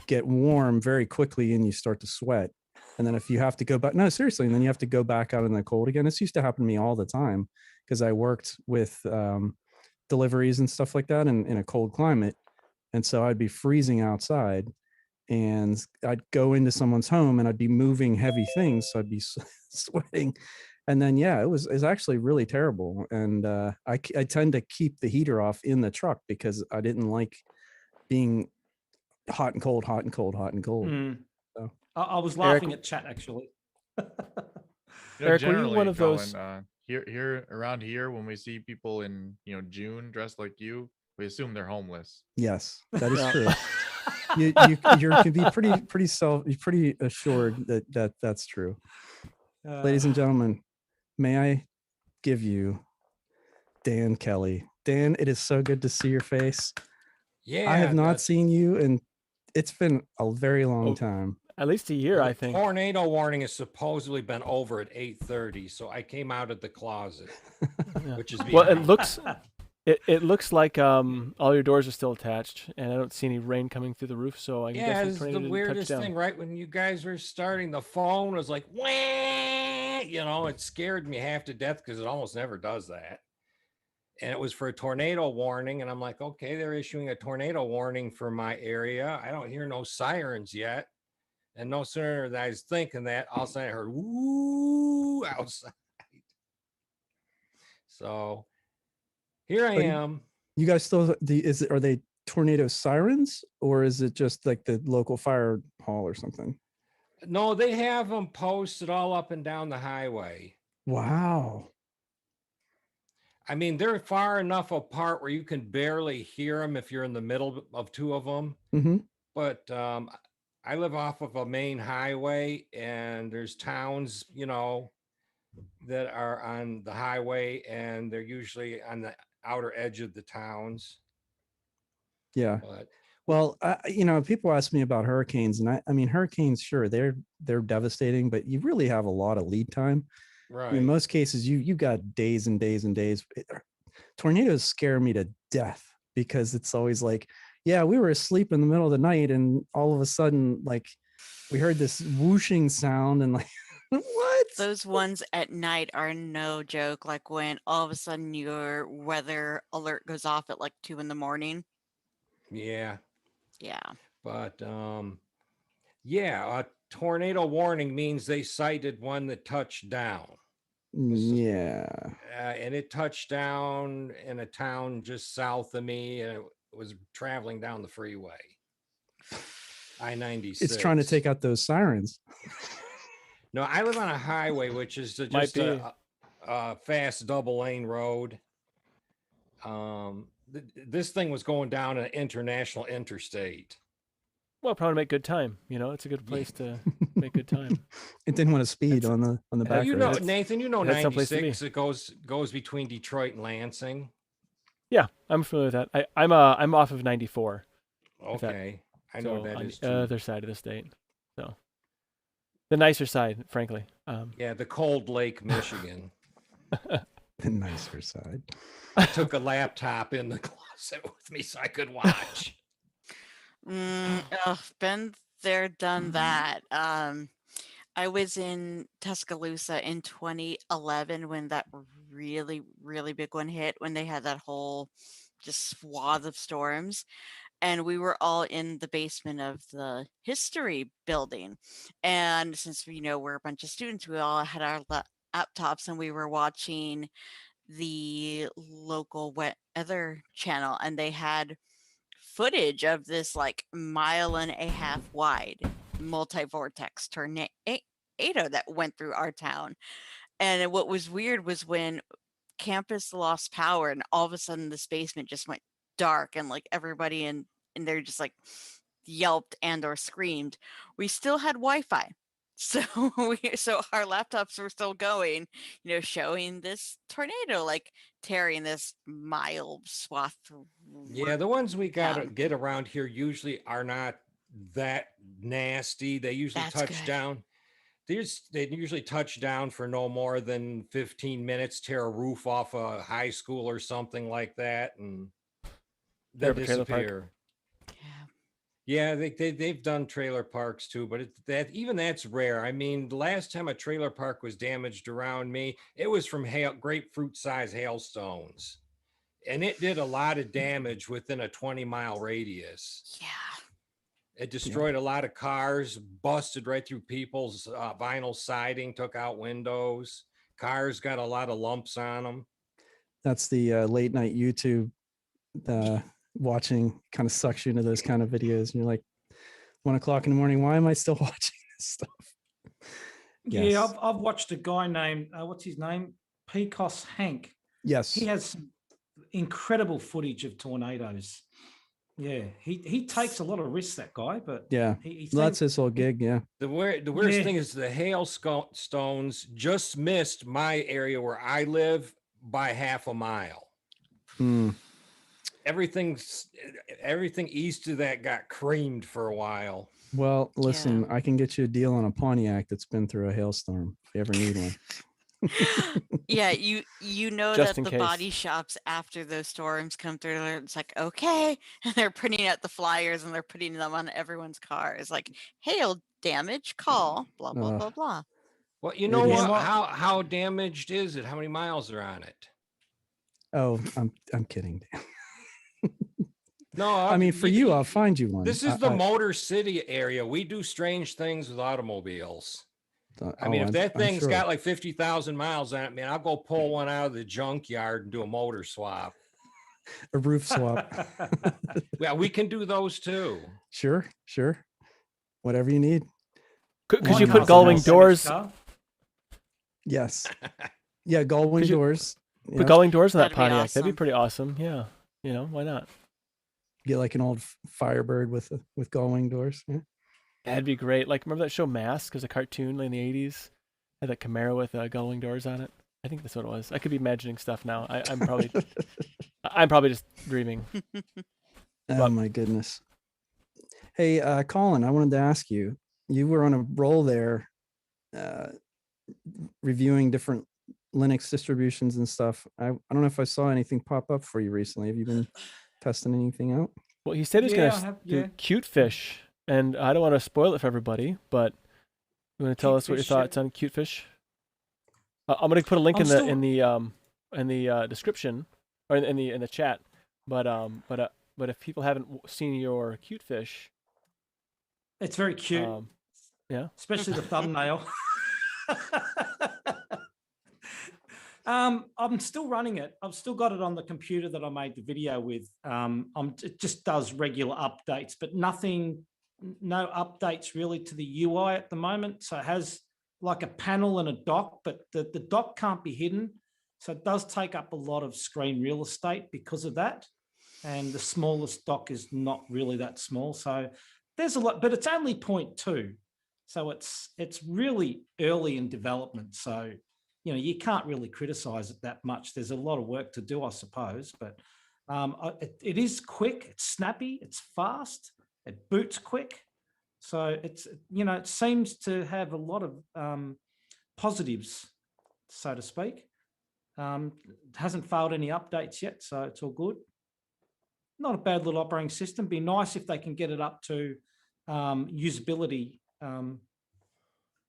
get warm very quickly and you start to sweat. And then if you have to go back, no, seriously, and then you have to go back out in the cold again. This used to happen to me all the time because I worked with deliveries and stuff like that in a cold climate. And so I'd be freezing outside and I'd go into someone's home and I'd be moving heavy things. So I'd be sweating. And then, it was actually really terrible. And I tend to keep the heater off in the truck because I didn't like being hot and cold, hot and cold, hot and cold. So. I was laughing at chat actually. Eric, were you one of those? Here around here, when we see people in June dressed like you, we assume they're homeless. Yes, that is true. you can be pretty assured that that's true. Ladies and gentlemen, may I give you Dan Kelly? Dan, it is so good to see your face. Yeah, I have not that's- seen you, and it's been a very long Oh. time. At least a year, well, I the think. tornado warning has supposedly been over at 8:30, so I came out of the closet, Yeah. which is Well, behind. it looks like all your doors are still attached, and I don't see any rain coming through the roof. So I can Yeah, guess it's the the tornado didn't touch weirdest down. thing. Right when you guys were starting, the phone was like, wah, you know, it scared me half to death because it almost never does that. And it was for a tornado warning, and I'm like, okay, they're issuing a tornado warning for my area. I don't hear no sirens yet. And no sooner than I was thinking that, all of a sudden I heard woo outside. So here I But am. You guys still are they tornado sirens, or is it just like the local fire hall or something? No, they have them posted all up and down the highway. Wow. I mean, they're far enough apart where you can barely hear them if you're in the middle of two of them. Mm-hmm. But I live off of a main highway, and there's towns, you know, that are on the highway, and they're usually on the outer edge of the towns. Yeah. But Well, people ask me about hurricanes, and I mean, hurricanes, sure, they're devastating, but you really have a lot of lead time. right. In most cases, you got days and days and days. Tornadoes scare me to death because it's always like, yeah, we were asleep in the middle of the night, and all of a sudden, like, we heard this whooshing sound, and like, what? Those ones at night are no joke. Like when all of a sudden your weather alert goes off at like 2 a.m. Yeah. Yeah. But yeah, a tornado warning means they cited one that touched down. Yeah. And it touched down in a town just south of me, and it was traveling down the freeway. I-96. It's trying to take out those sirens. No, I live on a highway, which is Might just be. a fast double lane road. This thing was going down an international interstate. Well, probably make good time. You know, it's a good place to make good time. It didn't want to speed It's- on the back You road. know, That's- Nathan, you know that's someplace to 96. It goes between Detroit and Lansing. Yeah, I'm familiar with that. I'm off of 94. If that- Okay, I know so that on is the too. other side of the state. So the nicer side, frankly. Yeah, the Cold Lake, Michigan. The nicer side. I took a laptop in the closet with me so I could watch. Been there, done that. I was in Tuscaloosa in 2011 when that really, really big one hit, when they had that whole just swath of storms. And we were all in the basement of the history building. And since we're a bunch of students, we all had our laptops, and we were watching the local weather channel, and they had footage of this like 1.5 mile wide multi-vortex tornado that went through our town. And what was weird was when campus lost power, and all of a sudden this basement just went dark, and like everybody in there just like yelped and or screamed. We still had Wi-Fi. So our laptops were still going, showing this tornado like tearing this mile swath. Yeah, the ones we got to Town. get around here usually are not that nasty. They usually That's touch good. down. They usually touch down for no more than 15 minutes, tear a roof off a high school or something like that, and Tear then up a trailer park. disappear. Yeah. Yeah, they've done trailer parks too, but that's rare. I mean, the last time a trailer park was damaged around me, it was from grapefruit-sized hailstones, and it did a lot of damage within a 20-mile radius. Yeah. It destroyed a lot of cars, busted right through people's vinyl siding, took out windows. Cars got a lot of lumps on them. That's the late night YouTube watching kind of sucks you into those kind of videos, and you're like, 1 o'clock in the morning, why am I still watching this stuff? Yeah, Yes. I've watched a guy named what's his name, Pecos Hank. Yes. He has some incredible footage of tornadoes. Yeah, he takes a lot of risks, that guy, but Yeah, he that's seems- his whole gig. Yeah. The weirdest Yeah. thing is the hailstones just missed my area where I live by half a mile. Hmm. Everything east of that got creamed for a while. Well, listen, I can get you a deal on a Pontiac that's been through a hailstorm if you ever need one. Yeah, you know Just that in the case. body shops after those storms come through, it's like, okay, and they're printing out the flyers and they're putting them on everyone's car. It's like, hail damage, call, blah blah Ugh. blah blah. Well, you It know is- what? Yeah. How damaged is it? How many miles are on it? Oh, I'm kidding. No, I mean, for you, I'll find you one. This is the Motor City area. We do strange things with automobiles. I mean, if that thing's sure. got like 50,000 miles on it, man, I'll go pull one out of the junkyard and do a motor swap. A roof swap. Yeah, we can do those too. Sure. Whatever you need. Could Mine you put has a gullwing nice doors? car. Yes. Yeah, gullwing Could you- doors. Put Yeah. gullwing doors on that That'd be Pontiac. That'd be awesome. pretty awesome. Yeah. Why not? Get like an old Firebird with gullwing doors. Yeah. That'd be great. Like, remember that show Mask? It was a cartoon in the 80s. Had that Camaro with gullwing doors on it. I think that's what it was. I could be imagining stuff now. I'm probably I'm probably just dreaming. Oh my goodness. Hey, Colin, I wanted to ask you. You were on a roll there, reviewing different Linux distributions and stuff. I don't know if I saw anything pop up for you recently. Have you been testing anything out? Well, he said he's Yeah, I gonna have- do yeah. Cute Fish, and I don't want to spoil it for everybody, but you want to tell Cute us what your Fish, yeah. thoughts on Cute Fish? I'm gonna put a link I'm in still- the description or in the chat. But if people haven't seen your Cute Fish, It's very cute, yeah. especially the thumbnail. I'm still running it. I've still got it on the computer that I made the video with. It just does regular updates, but no updates really to the UI at the moment. So it has like a panel and a dock, but the dock can't be hidden. So it does take up a lot of screen real estate because of that. And the smallest dock is not really that small. So there's a lot, but it's only 0.2. So it's really early in development. So, you can't really criticize it that much. There's a lot of work to do, I suppose, but it is quick, it's snappy, it's fast, it boots quick. So it seems to have a lot of positives, so to speak. It hasn't failed any updates yet, so it's all good. Not a bad little operating system. Be nice if they can get it up to usability,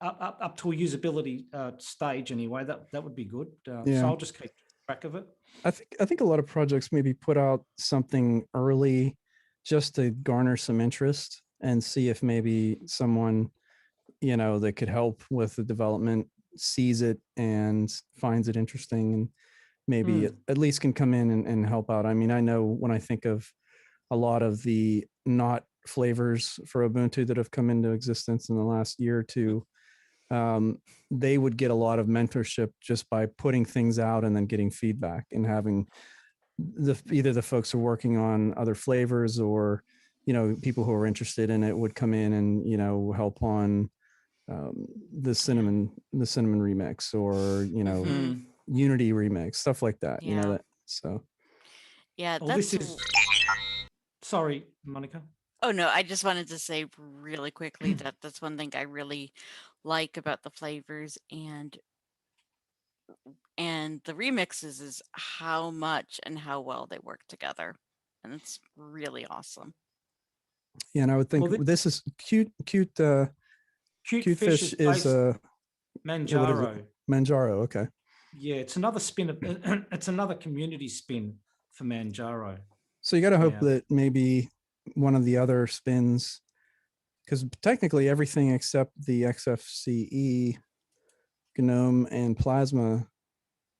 up to a usability stage anyway. That would be good. Yeah. So I'll just keep track of it. I think a lot of projects maybe put out something early just to garner some interest and see if maybe someone, that could help with the development sees it and finds it interesting and maybe at least can come in and help out. I mean, I know when I think of a lot of the not flavors for Ubuntu that have come into existence in the last year or two, they would get a lot of mentorship just by putting things out and then getting feedback and having either the folks who are working on other flavors or, people who are interested in it would come in and, help on the cinnamon remix or, Unity remix, stuff like that, Yeah. so. Yeah, Well, that's. this is. Sorry, Monica. Oh no, I just wanted to say really quickly that that's one thing I really like about the flavors and the remixes is how much and how well they work together, and it's really awesome. Yeah, and I would think Well, this is cute Cute fish is based what is Manjaro. it? Manjaro, okay. Yeah, it's another spin. It's another community spin for Manjaro. So you got to hope Yeah. that maybe one of the other spins, because technically everything except the XFCE, GNOME, and Plasma,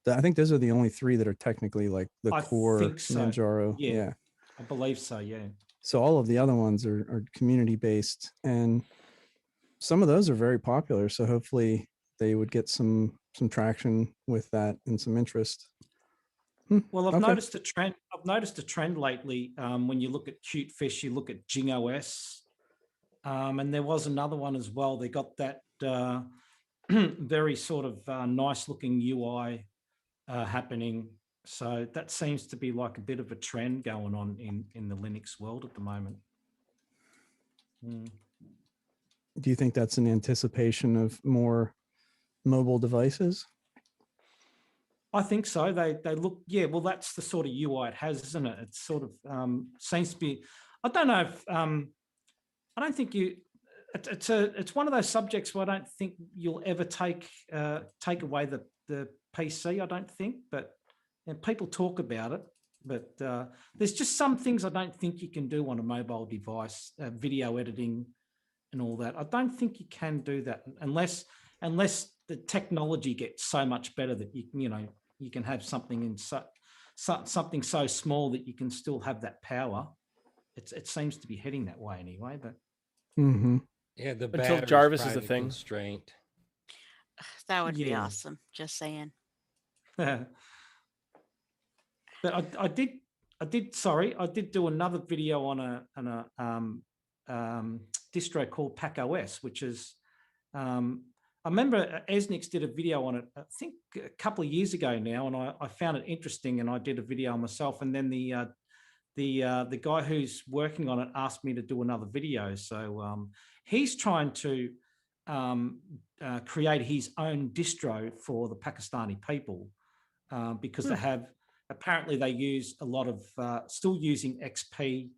I think those are the only three that are technically like the I core think so. Manjaro. Yeah. Yeah. I believe so. Yeah. So all of the other ones are community based, and some of those are very popular. So hopefully they would get some traction with that and some interest. Well, I've Okay. noticed a trend. I've noticed a trend lately. When you look at Cute Fish, you look at Jing OS, and there was another one as well. They got that very sort of nice looking UI happening. So that seems to be like a bit of a trend going on in the Linux world at the moment. Do you think that's an anticipation of more mobile devices? I think so. They look, yeah. Well, that's the sort of UI it has, isn't it? It sort of seems to be. I don't know if I don't think you. It's one of those subjects where I don't think you'll ever take away the PC. I don't think, but people talk about it. But there's just some things I don't think you can do on a mobile device, video editing and all that. I don't think you can do that unless the technology gets so much better that you can have something in something so small that you can still have that power. It seems to be heading that way anyway. But Yeah, the Until battery's Jarvis is probably a the thing. constraint. That would be Yeah. awesome. Just saying. but I did. Sorry, I did do another video on a distro called Pack OS, which is. I remember Esnix did a video on it, I think a couple of years ago now, and I found it interesting, and I did a video myself. And then the guy who's working on it asked me to do another video. So he's trying to create his own distro for the Pakistani people because they have, apparently they use a lot of, still using XP,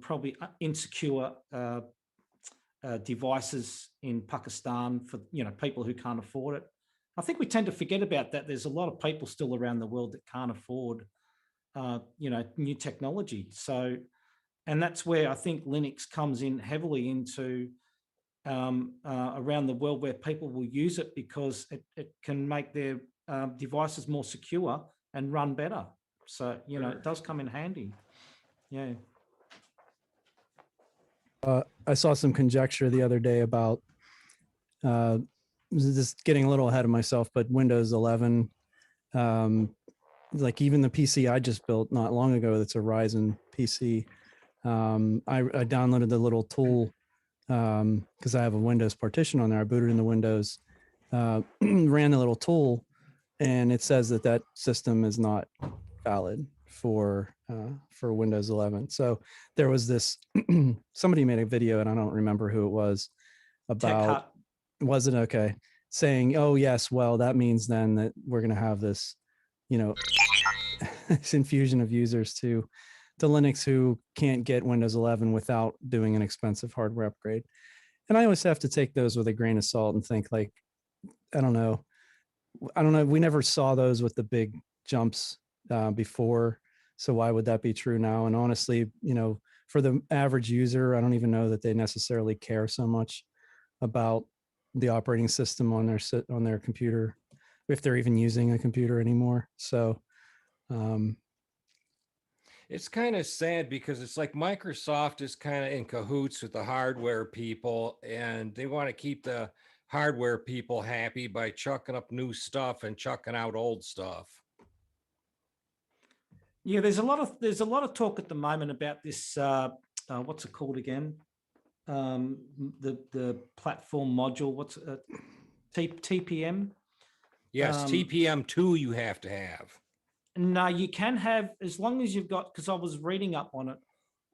probably insecure devices in Pakistan for people who can't afford it. I think we tend to forget about that. There's a lot of people still around the world that can't afford new technology. So, and that's where I think Linux comes in heavily into around the world, where people will use it because it can make their devices more secure and run better. So it does come in handy. Yeah. I saw some conjecture the other day about just getting a little ahead of myself, but Windows 11, like even the PC I just built not long ago, that's a Ryzen PC. I downloaded the little tool because I have a Windows partition on there. I booted in the Windows, ran the little tool, and it says that system is not valid for Windows 11. So there was this somebody made a video, and I don't remember who it was, about, was it okay, saying, oh yes, well that means then that we're going to have this this infusion of users to Linux who can't get Windows 11 without doing an expensive hardware upgrade. And I always have to take those with a grain of salt and think, like, I don't know. We never saw those with the big jumps before. So why would that be true now? And honestly, for the average user, I don't even know that they necessarily care so much about the operating system on their computer, if they're even using a computer anymore. So it's kind of sad because it's like Microsoft is kind of in cahoots with the hardware people, and they want to keep the hardware people happy by chucking up new stuff and chucking out old stuff. Yeah, there's a lot of talk at the moment about this. What's it called again? The platform module. What's TPM? Yes, TPM2 you have to have. No, you can have, as long as you've got, because I was reading up on it.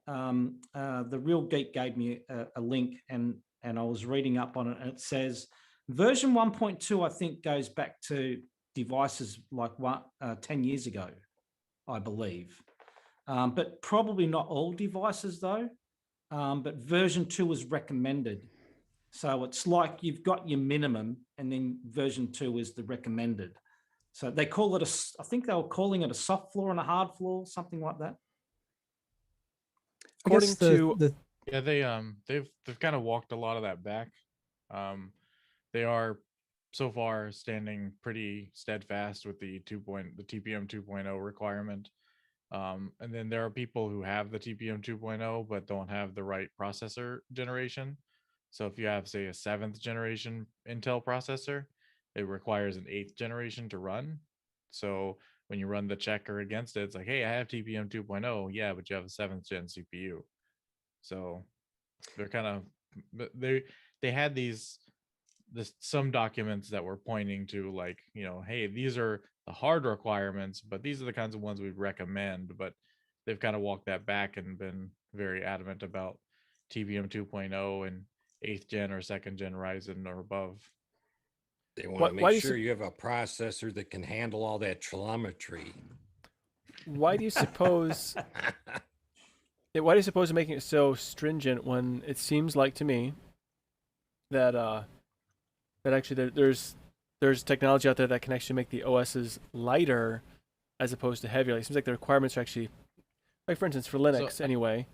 The Real Geek gave me a link, and I was reading up on it, and it says version 1.2, I think, goes back to devices like 10 years ago, I believe. But probably not all devices though. But version 2 is recommended. So it's like you've got your minimum, and then version 2 is the recommended. So they call it I think they were calling it a soft floor and a hard floor, something like that. According to yeah, they've kind of walked a lot of that back. They are so far standing pretty steadfast with the TPM 2.0 requirement. And then there are people who have the TPM 2.0 but don't have the right processor generation. So if you have, say, a 7th generation Intel processor, it requires an 8th generation to run. So when you run the checker against it, it's like, hey, I have TPM 2.0. Yeah, but you have a 7th gen CPU. So they're kind of they had some documents that were pointing to, like, hey, these are the hard requirements, but these are the kinds of ones we'd recommend. But they've kind of walked that back and been very adamant about TPM 2.0 and 8th gen or 2nd gen Ryzen or above. They want to make sure you have a processor that can handle all that telemetry. Why do you suppose? Why do you suppose they're making it so stringent when it seems like to me that that actually there's technology out there that can actually make the OSs lighter as opposed to heavier? Like, it seems like the requirements are actually, like for instance for Linux anyway,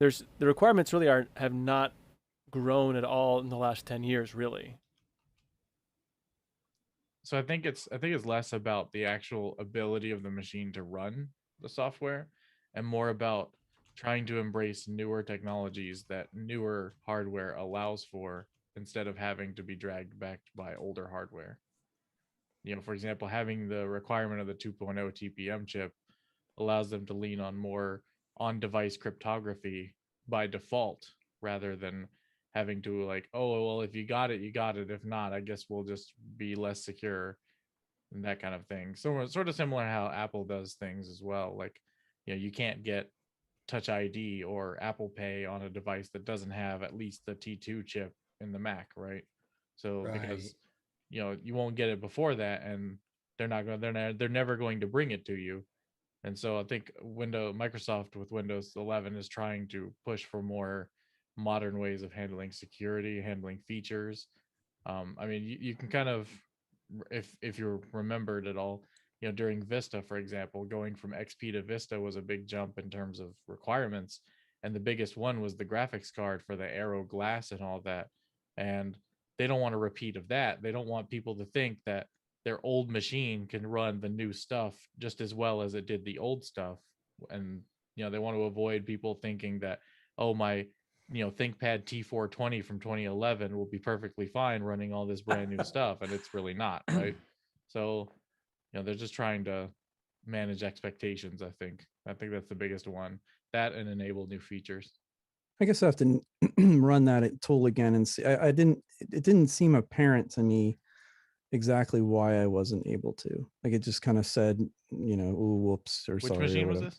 the requirements really have not grown at all in the last 10 years really. So I think it's less about the actual ability of the machine to run the software and more about trying to embrace newer technologies that newer hardware allows for, instead of having to be dragged back by older hardware. For example, having the requirement of the 2.0 TPM chip allows them to lean on more on-device cryptography by default, rather than having to, like, oh, well, if you got it, you got it. If not, I guess we'll just be less secure and that kind of thing. So sort of similar to how Apple does things as well. Like, you can't get Touch ID or Apple Pay on a device that doesn't have at least the T2 chip in the Mac, right? So because you won't get it before that, and they're never going to bring it to you. And so I think Microsoft with Windows 11 is trying to push for more modern ways of handling security, handling features. I mean, you can kind of, if you're remembered at all, during Vista, for example, going from XP to Vista was a big jump in terms of requirements. And the biggest one was the graphics card for the Aero glass and all that. And they don't want a repeat of that. They don't want people to think that their old machine can run the new stuff just as well as it did the old stuff. And, they want to avoid people thinking that, oh, my, ThinkPad T420 from 2011 will be perfectly fine running all this brand new stuff. And it's really not, right? So, they're just trying to manage expectations. I think that's the biggest one, that and enable new features. I guess I have to run that tool again and see. It didn't seem apparent to me exactly why I wasn't able to. Like, it just kind of said, ooh, whoops, or Which sorry. Which machine was this?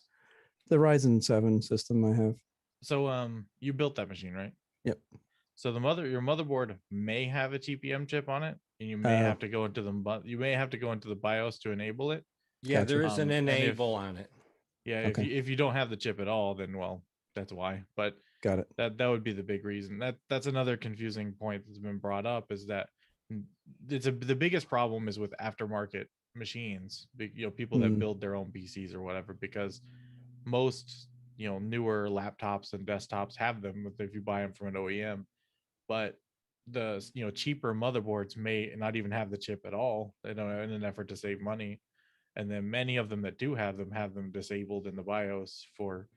The Ryzen 7 system I have. So you built that machine, right? Yep. So your motherboard may have a TPM chip on it, and you may have to go into the BIOS to enable it. Yeah, Gotcha. there is an enable on it. Yeah, Okay. if you don't have the chip at all, then, well, that's why. But got it. That would be the big reason. That's another confusing point that's been brought up, is that the biggest problem is with aftermarket machines, people that build their own PCs or whatever, because most newer laptops and desktops have them if you buy them from an OEM. But the cheaper motherboards may not even have the chip at all, in an effort to save money. And then many of them that do have them disabled in the BIOS for,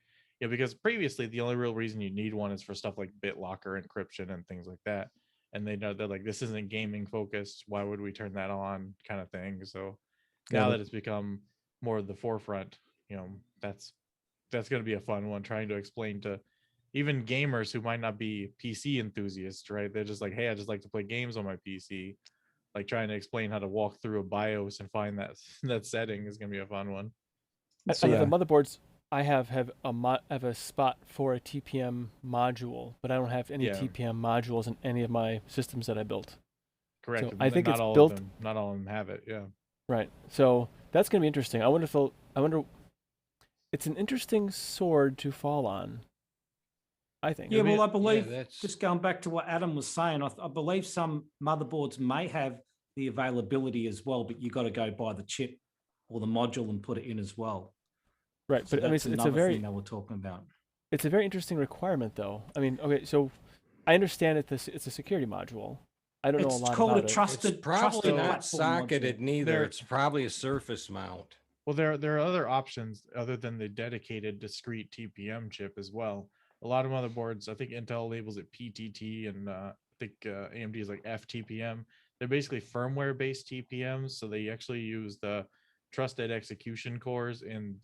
because previously the only real reason you need one is for stuff like BitLocker encryption and things like that. And they're like, this isn't gaming focused, why would we turn that on, kind of thing. So now that it's become more of the forefront, that's going to be a fun one, trying to explain to even gamers who might not be PC enthusiasts, right? They're just like, hey, I just like to play games on my PC. Like, trying to explain how to walk through a BIOS and find that setting is going to be a fun one. So the motherboards I have a spot for a TPM module, but I don't have any TPM modules in any of my systems that I built. Correct. So I think not it's built. Not all of them have it. Yeah. Right. So that's going to be interesting. I wonder. It's an interesting sword to fall on, I think. Yeah, well, I believe, just going back to what Adam was saying, I believe some motherboards may have the availability as well, but you got to go buy the chip or the module and put it in as well. Right, so but I mean, it's a very thing that we're talking about. It's a very interesting requirement, though. I mean, okay, so I understand it's a security module. I don't know a lot about it. It's probably not socketed neither. It's probably a surface mount. Well, there are other options other than the dedicated discrete TPM chip as well. A lot of motherboards, I think Intel labels it PTT, and I think AMD is like FTPM. They're basically firmware-based TPMs, so they actually use the trusted execution cores in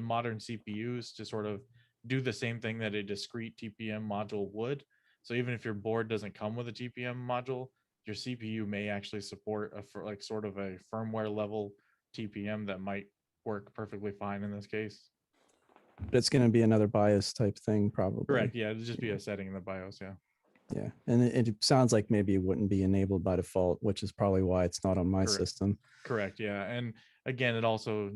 modern CPUs to sort of do the same thing that a discrete TPM module would. So even if your board doesn't come with a TPM module, your CPU may actually support like sort of a firmware level TPM that might work perfectly fine in this case. But it's going to be another BIOS type thing, probably. Correct. Yeah, it'll just be a setting in the BIOS. Yeah. Yeah, and it sounds like maybe it wouldn't be enabled by default, which is probably why it's not on my system. Correct. Yeah, and again, it also,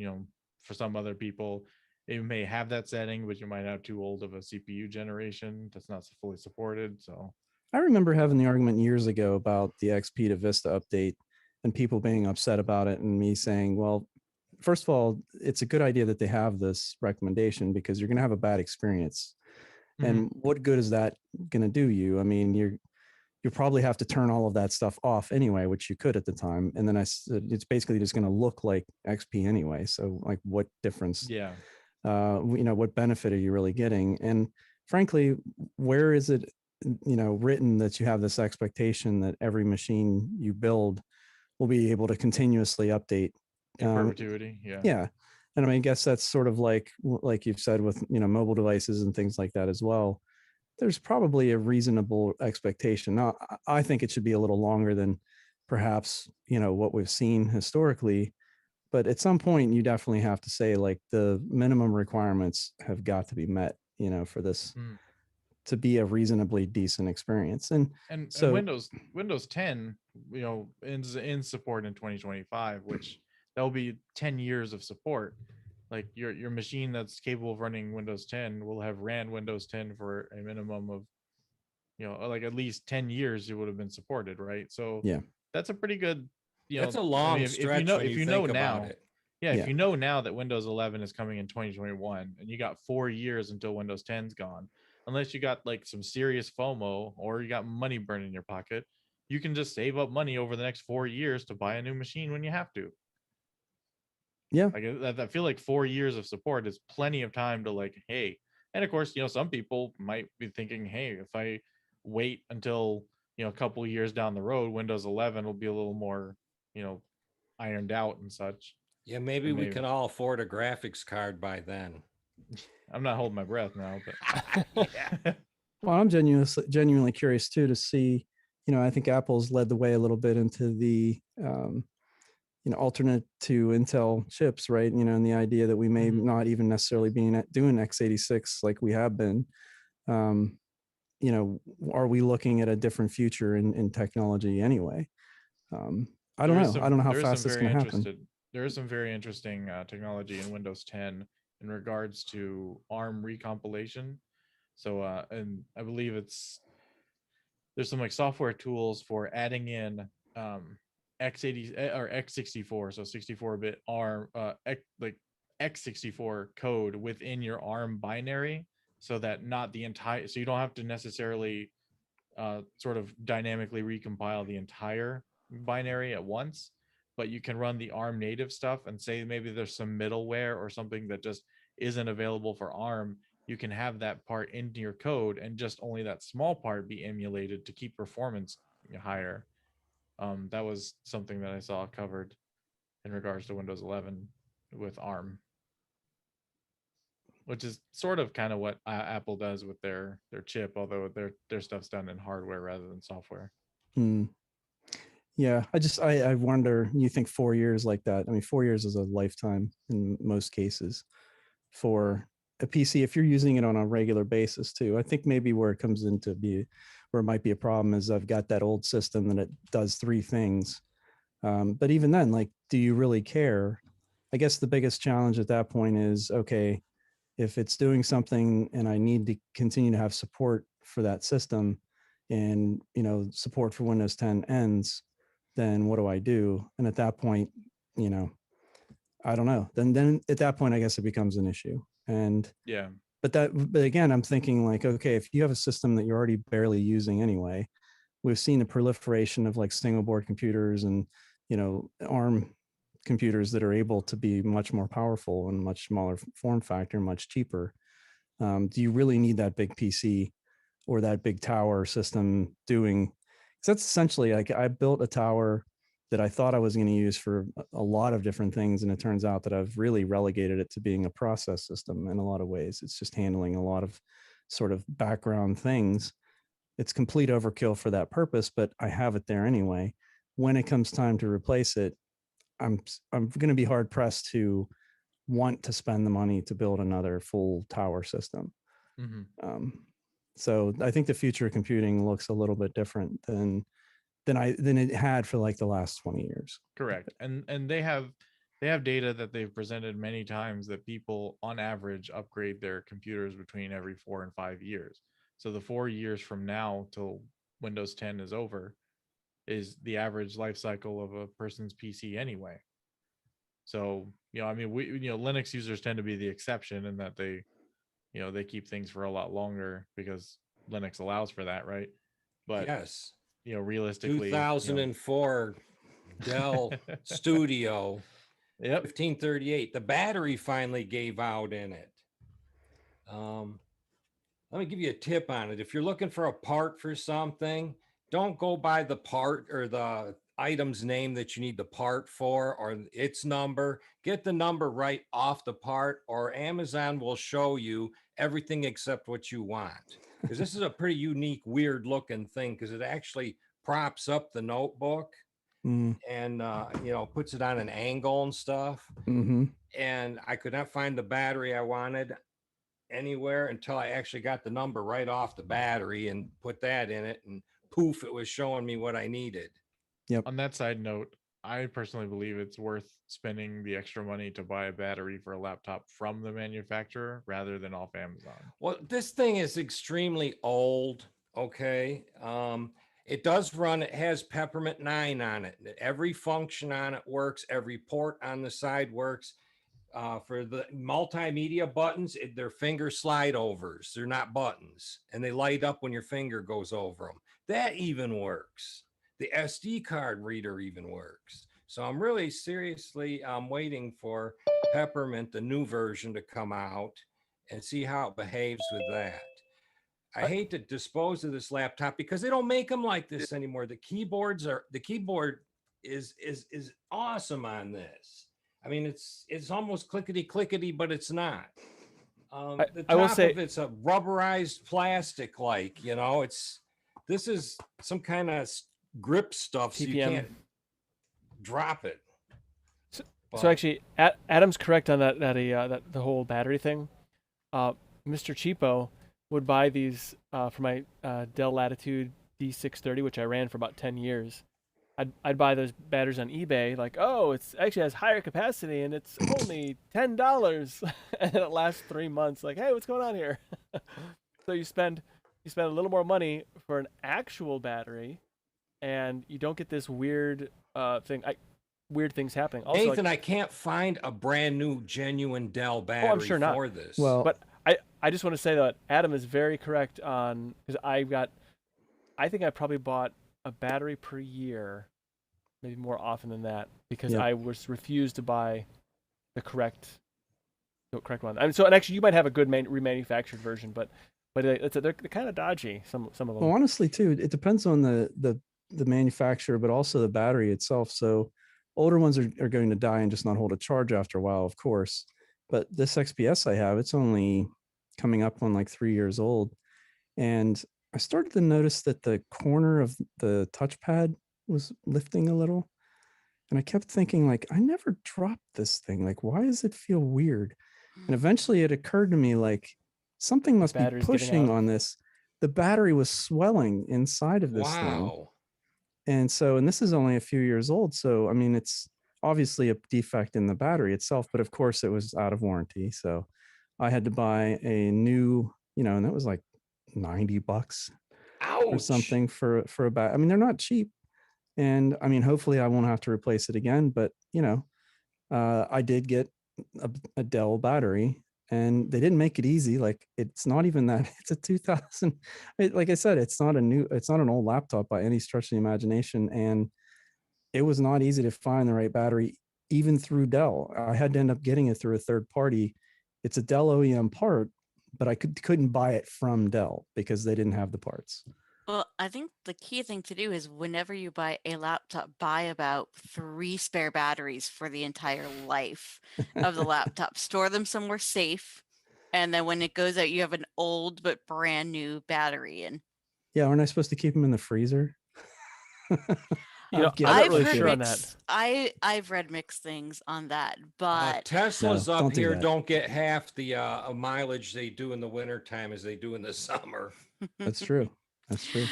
for some other people, it may have that setting, but you might have too old of a CPU generation that's not fully supported. So I remember having the argument years ago about the XP to Vista update and people being upset about it, and me saying, well, first of all, it's a good idea that they have this recommendation because you're going to have a bad experience. And what good is that going to do you? I mean, you probably have to turn all of that stuff off anyway, which you could at the time. And then it's basically just going to look like XP anyway. So like, what difference? Yeah. What benefit are you really getting? And frankly, where is it, written that you have this expectation that every machine you build will be able to continuously update in perpetuity? Yeah. And I mean, I guess that's sort of like you've said with, mobile devices and things like that as well. There's probably a reasonable expectation. Now, I think it should be a little longer than perhaps, what we've seen historically. But at some point, you definitely have to say like the minimum requirements have got to be met, for this to be a reasonably decent experience. And so Windows 10, ends in support in 2025, which that'll be 10 years of support. Like your machine that's capable of running Windows 10 will have ran Windows 10 for a minimum of, like at least 10 years it would have been supported, right? So yeah, that's a pretty good, that's a long stretch if you know now. If you know now that Windows 11 is coming in 2021 and you got 4 years until Windows 10's gone, unless you got like some serious FOMO or you got money burned in your pocket, you can just save up money over the next 4 years to buy a new machine when you have to. Yeah. Like I feel like 4 years of support is plenty of time to like, hey, and of course, some people might be thinking, hey, if I wait until, a couple of years down the road, Windows 11 will be a little more, ironed out and such. Yeah, maybe we can all afford a graphics card by then. I'm not holding my breath now, but well, I'm genuinely curious too to see, I think Apple's led the way a little bit into the alternate to Intel chips, right? And the idea that we may not even necessarily be doing x86 like we have been. Are we looking at a different future in technology anyway? I don't know. I don't know how fast it's going to happen. There is some very interesting technology in Windows 10 in regards to ARM recompilation. So, and I believe there's some like software tools for adding in x80 or x64, so 64-bit ARM, like x64 code within your ARM binary, so that so you don't have to necessarily sort of dynamically recompile the entire binary at once, but you can run the ARM native stuff and say maybe there's some middleware or something that just isn't available for ARM. You can have that part into your code and just only that small part be emulated to keep performance higher. That was something that I saw covered in regards to Windows 11 with ARM, which is sort of kind of what Apple does with their chip, although their stuff's done in hardware rather than software. Yeah, I wonder, you think 4 years like that, I mean, 4 years is a lifetime in most cases for a PC, if you're using it on a regular basis too. I think maybe where it comes into where it might be a problem is I've got that old system that it does 3 things. But even then, like, do you really care? I guess the biggest challenge at that point is, okay, if it's doing something and I need to continue to have support for that system and, support for Windows 10 ends, then what do I do? And at that point, I don't know. Then at that point, I guess it becomes an issue. And yeah, but again, I'm thinking like, okay, if you have a system that you're already barely using anyway, we've seen the proliferation of like single board computers and, ARM computers that are able to be much more powerful and much smaller form factor, much cheaper. Do you really need that big PC or that big tower system doing? Because that's essentially like I built a tower that I thought I was going to use for a lot of different things. And it turns out that I've really relegated it to being a process system in a lot of ways. It's just handling a lot of sort of background things. It's complete overkill for that purpose, but I have it there anyway. When it comes time to replace it, I'm going to be hard pressed to want to spend the money to build another full tower system. So I think the future of computing looks a little bit different than it had for like the last 20 years. Correct. And they have data that they've presented many times that people on average upgrade their computers between every 4 and 5 years. So the 4 years from now till Windows 10 is over is the average life cycle of a person's PC anyway. So, I mean, Linux users tend to be the exception in that they keep things for a lot longer because Linux allows for that, right? But yes, realistically, 2004 Dell Studio, yep, 1538. The battery finally gave out in it. Let me give you a tip on it. If you're looking for a part for something, don't go by the part or the item's name that you need the part for or its number. Get the number right off the part, or Amazon will show you everything except what you want. Because this is a pretty unique, weird looking thing, because it actually props up the notebook and puts it on an angle and stuff. And I could not find the battery I wanted anywhere until I actually got the number right off the battery and put that in it, and poof, it was showing me what I needed. Yep. On that side note, I personally believe it's worth spending the extra money to buy a battery for a laptop from the manufacturer rather than off Amazon. Well, this thing is extremely old. Okay. It does run, it has Peppermint 9 on it. Every function on it works. Every port on the side works. For the multimedia buttons, they're finger slide overs. They're not buttons, and they light up when your finger goes over them. That even works. The SD card reader even works. So I'm really seriously waiting for Peppermint, the new version, to come out and see how it behaves with that. I hate to dispose of this laptop because they don't make them like this anymore. The keyboard is awesome on this. I mean, it's almost clickety, but it's not. The top I will say of it's a rubberized plastic, this is some kind of grip stuff, so you can't drop it. So actually, Adam's correct on that the whole battery thing. Mr. Cheapo would buy these for my Dell Latitude D630, which I ran for about 10 years. I'd buy those batteries on eBay, like, oh, it's actually has higher capacity and it's only $10, and it lasts 3 months. Like, hey, what's going on here? So you spend a little more money for an actual battery, and you don't get this weird thing. Weird things happening. Also, Nathan, I can't find a brand new genuine Dell battery I'm sure not. for this. Well, but I just want to say that Adam is very correct on, because I think I probably bought a battery per year, maybe more often than that, because I was refused to buy the correct one. I mean, and actually, you might have a good remanufactured version, but they're kind of dodgy. Some of them. Well, honestly, too, it depends on the manufacturer, but also the battery itself. So older ones are going to die and just not hold a charge after a while, of course. But this XPS I have, it's only coming up on like 3 years old, and I started to notice that the corner of the touchpad was lifting a little. And I kept thinking, like, I never dropped this thing. Like, why does it feel weird? And eventually it occurred to me, like, something must be pushing on this. The battery was swelling inside of this thing. And this is only a few years old. So, I mean, it's obviously a defect in the battery itself, but of course it was out of warranty. So I had to buy a new, and that was like $90 or something for a battery. I mean, they're not cheap. And I mean, hopefully I won't have to replace it again, but I did get a Dell battery, and they didn't make it easy. Like, it's not even that, it's a 2000, like I said, it's not an old laptop by any stretch of the imagination. And it was not easy to find the right battery, even through Dell. I had to end up getting it through a third party. It's a Dell OEM part, but I couldn't buy it from Dell because they didn't have the parts. Well, I think the key thing to do is whenever you buy a laptop, buy about 3 spare batteries for the entire life of the laptop. Store them somewhere safe. And then when it goes out, you have an old but brand new battery. And Yeah, aren't I supposed to keep them in the freezer? You know, Yeah, I'm not I've really heard sure on that. mixed, I've read mixed things on that, but Teslas No, up don't do here that. don't get half the mileage they do in the wintertime as they do in the summer. That's true. That's true.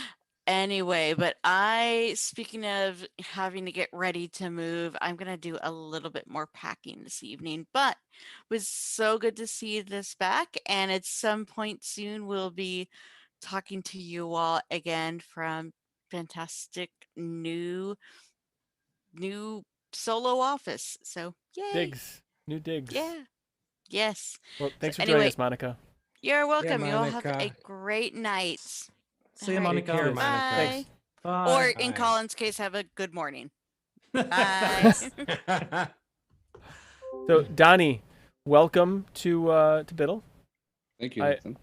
Anyway, but speaking of having to get ready to move, I'm going to do a little bit more packing this evening, but it was so good to see this back. And at some point soon, we'll be talking to you all again from fantastic new solo office. So yay. Digs. New digs. Yeah. Yes. Well, thanks for anyway, joining us, Monica. You're welcome. You all have a Monica. great night. See you, All right. Monica. care, Cheers. Monica. Bye. Thanks. Bye. Or in Bye. Colin's case, have a good morning. Bye. So, Donnie, welcome to Biddle. Thank you, I- Nathan.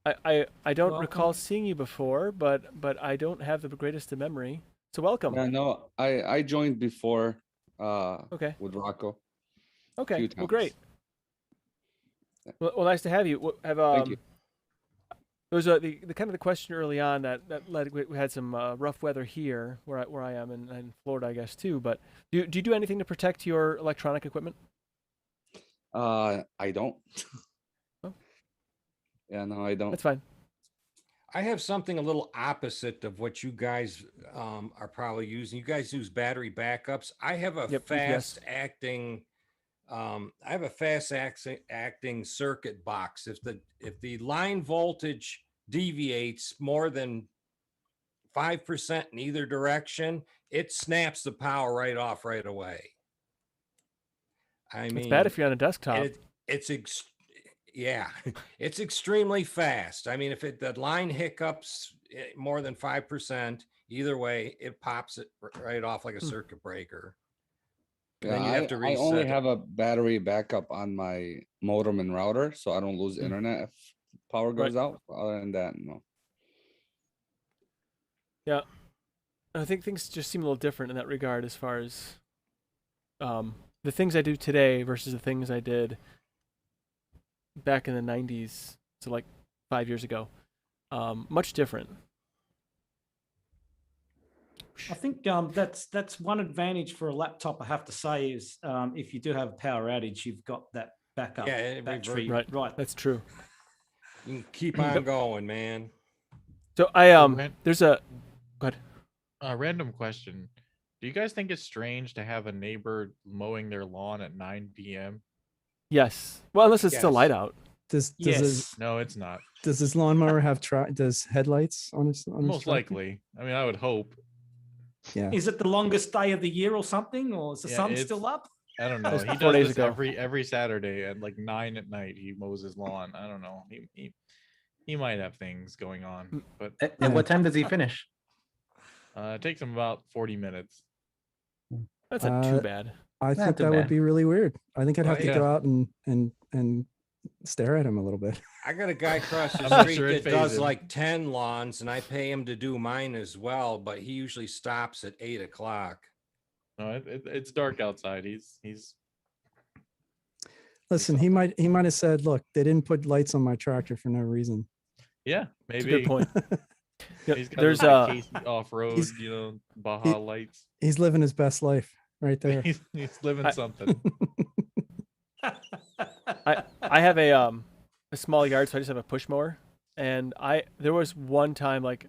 I don't Welcome. recall seeing you before, but I don't have the greatest of memory. So welcome. Yeah, no, I joined before Okay. with Rocco. Okay. few Well, times. great. Well, nice to have you. Have Thank you. There was the kind of the question early on that led we had some rough weather here where I am in Florida, I guess too. But do you do anything to protect your electronic equipment? I don't. Oh. Yeah, no, I don't. That's fine. I have something a little opposite of what you guys are probably using. You guys use battery backups. I have a Yep, UPS. fast acting acting circuit box. If the line voltage deviates more than 5% in either direction, it snaps the power right off right away. I mean, It's bad if you're on a desktop. yeah, it's extremely fast. I mean, if the line hiccups more than 5%, either way, it pops it right off like a circuit breaker. Yeah, Then you have to I only reset it. have a battery backup on my modem and router, so I don't lose internet if power goes out. Other than that, no. Yeah, I think things just seem a little different in that regard as far as the things I do today versus the things I did back in the 90s, so like 5 years ago. Much different. I think that's one advantage for a laptop. I have to say is if you do have a power outage, you've got that backup Yeah, battery. Right. That's true. You can keep on going, man. So there's a Random question. Do you guys think it's strange to have a neighbor mowing their lawn at 9 p.m.? yes. Well, unless it's still Yes. light out. Does Yes. No, it's not. this lawnmower have does headlights on his Most tractor? likely. I mean, I would hope. Yeah. Is it the longest day of the year or something, or is the Yeah, sun it's- still up? I don't know. That's He 4 does days this ago. every Saturday at like 9 at night. He mows his lawn. I don't know. He might have things going on, but At what time does he finish? it takes him about 40 minutes. That's not too bad. I Not think too that bad. would be really weird. I think I'd Well, have to yeah. go out and stare at him a little bit. I got a guy across I'm the not street sure it that does fazes him. like 10 lawns, and I pay him to do mine as well, but he usually stops at 8 o'clock. No, it's dark outside. He's Listen, he might have said, "Look, they didn't put lights on my tractor for no reason." yeah, That's maybe a good point. Yeah, He's got there's those Casey off-road, he's- Baja lights. He's living his best life right there. He's living something. I have a small yard, so I just have a push mower. And there was one time like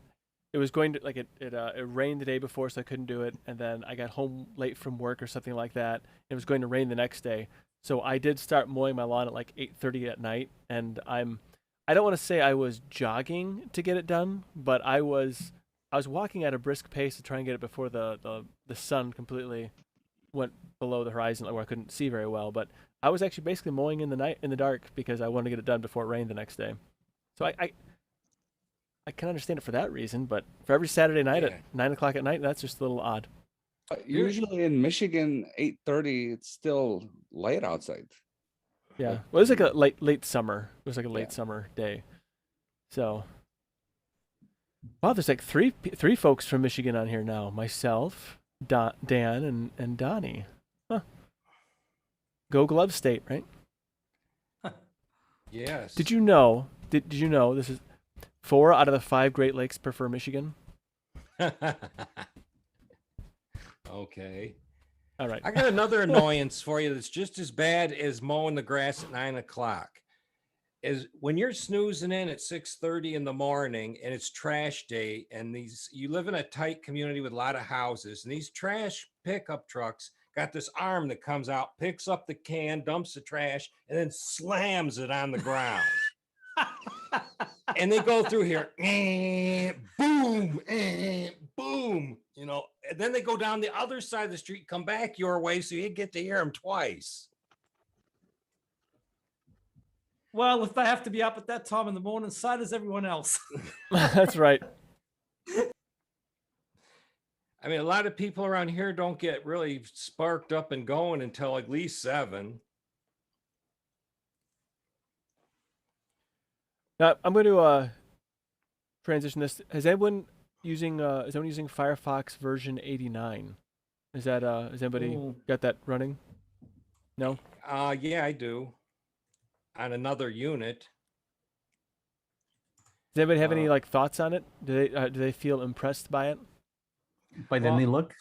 it was going to it rained the day before, so I couldn't do it. And then I got home late from work or something like that. It was going to rain the next day, so I did start mowing my lawn at like 8:30 at night. And I don't want to say I was jogging to get it done, but I was walking at a brisk pace to try and get it before the sun completely went below the horizon where I couldn't see very well. But I was actually basically mowing in the dark because I wanted to get it done before it rained the next day. So I can understand it for that reason, but for every Saturday night Yeah. at 9 o'clock at night, that's just a little odd. Usually in Michigan, 8:30, it's still light outside. Yeah. Well, it was like a late summer. It was like a late Yeah. summer day. So Wow, there's like three folks from Michigan on here now. Myself, Dan, and Donnie. Huh. Go Glove State, right? Yes. Did you know? Did you know this is 4 out of the 5 Great Lakes prefer Michigan? Okay. All right. I got another annoyance for you that's just as bad as mowing the grass at 9 o'clock. Is when you're snoozing in at 6:30 in the morning and it's trash day, and you live in a tight community with a lot of houses, and these trash pickup trucks got this arm that comes out, picks up the can, dumps the trash, and then slams it on the ground. And they go through here, boom, boom, you know, and then they go down the other side of the street, come back your way, so you get to hear them twice. Well, if they have to be up at that time in the morning, so does everyone else. That's right. I mean, a lot of people around here don't get really sparked up and going until at least 7. Now, I'm going to transition this. Is anyone using Firefox version 89? Is that has anybody got that running? No. Yeah, I do. On another unit. Does anybody have any like thoughts on it? Do they feel impressed by it? By the new look?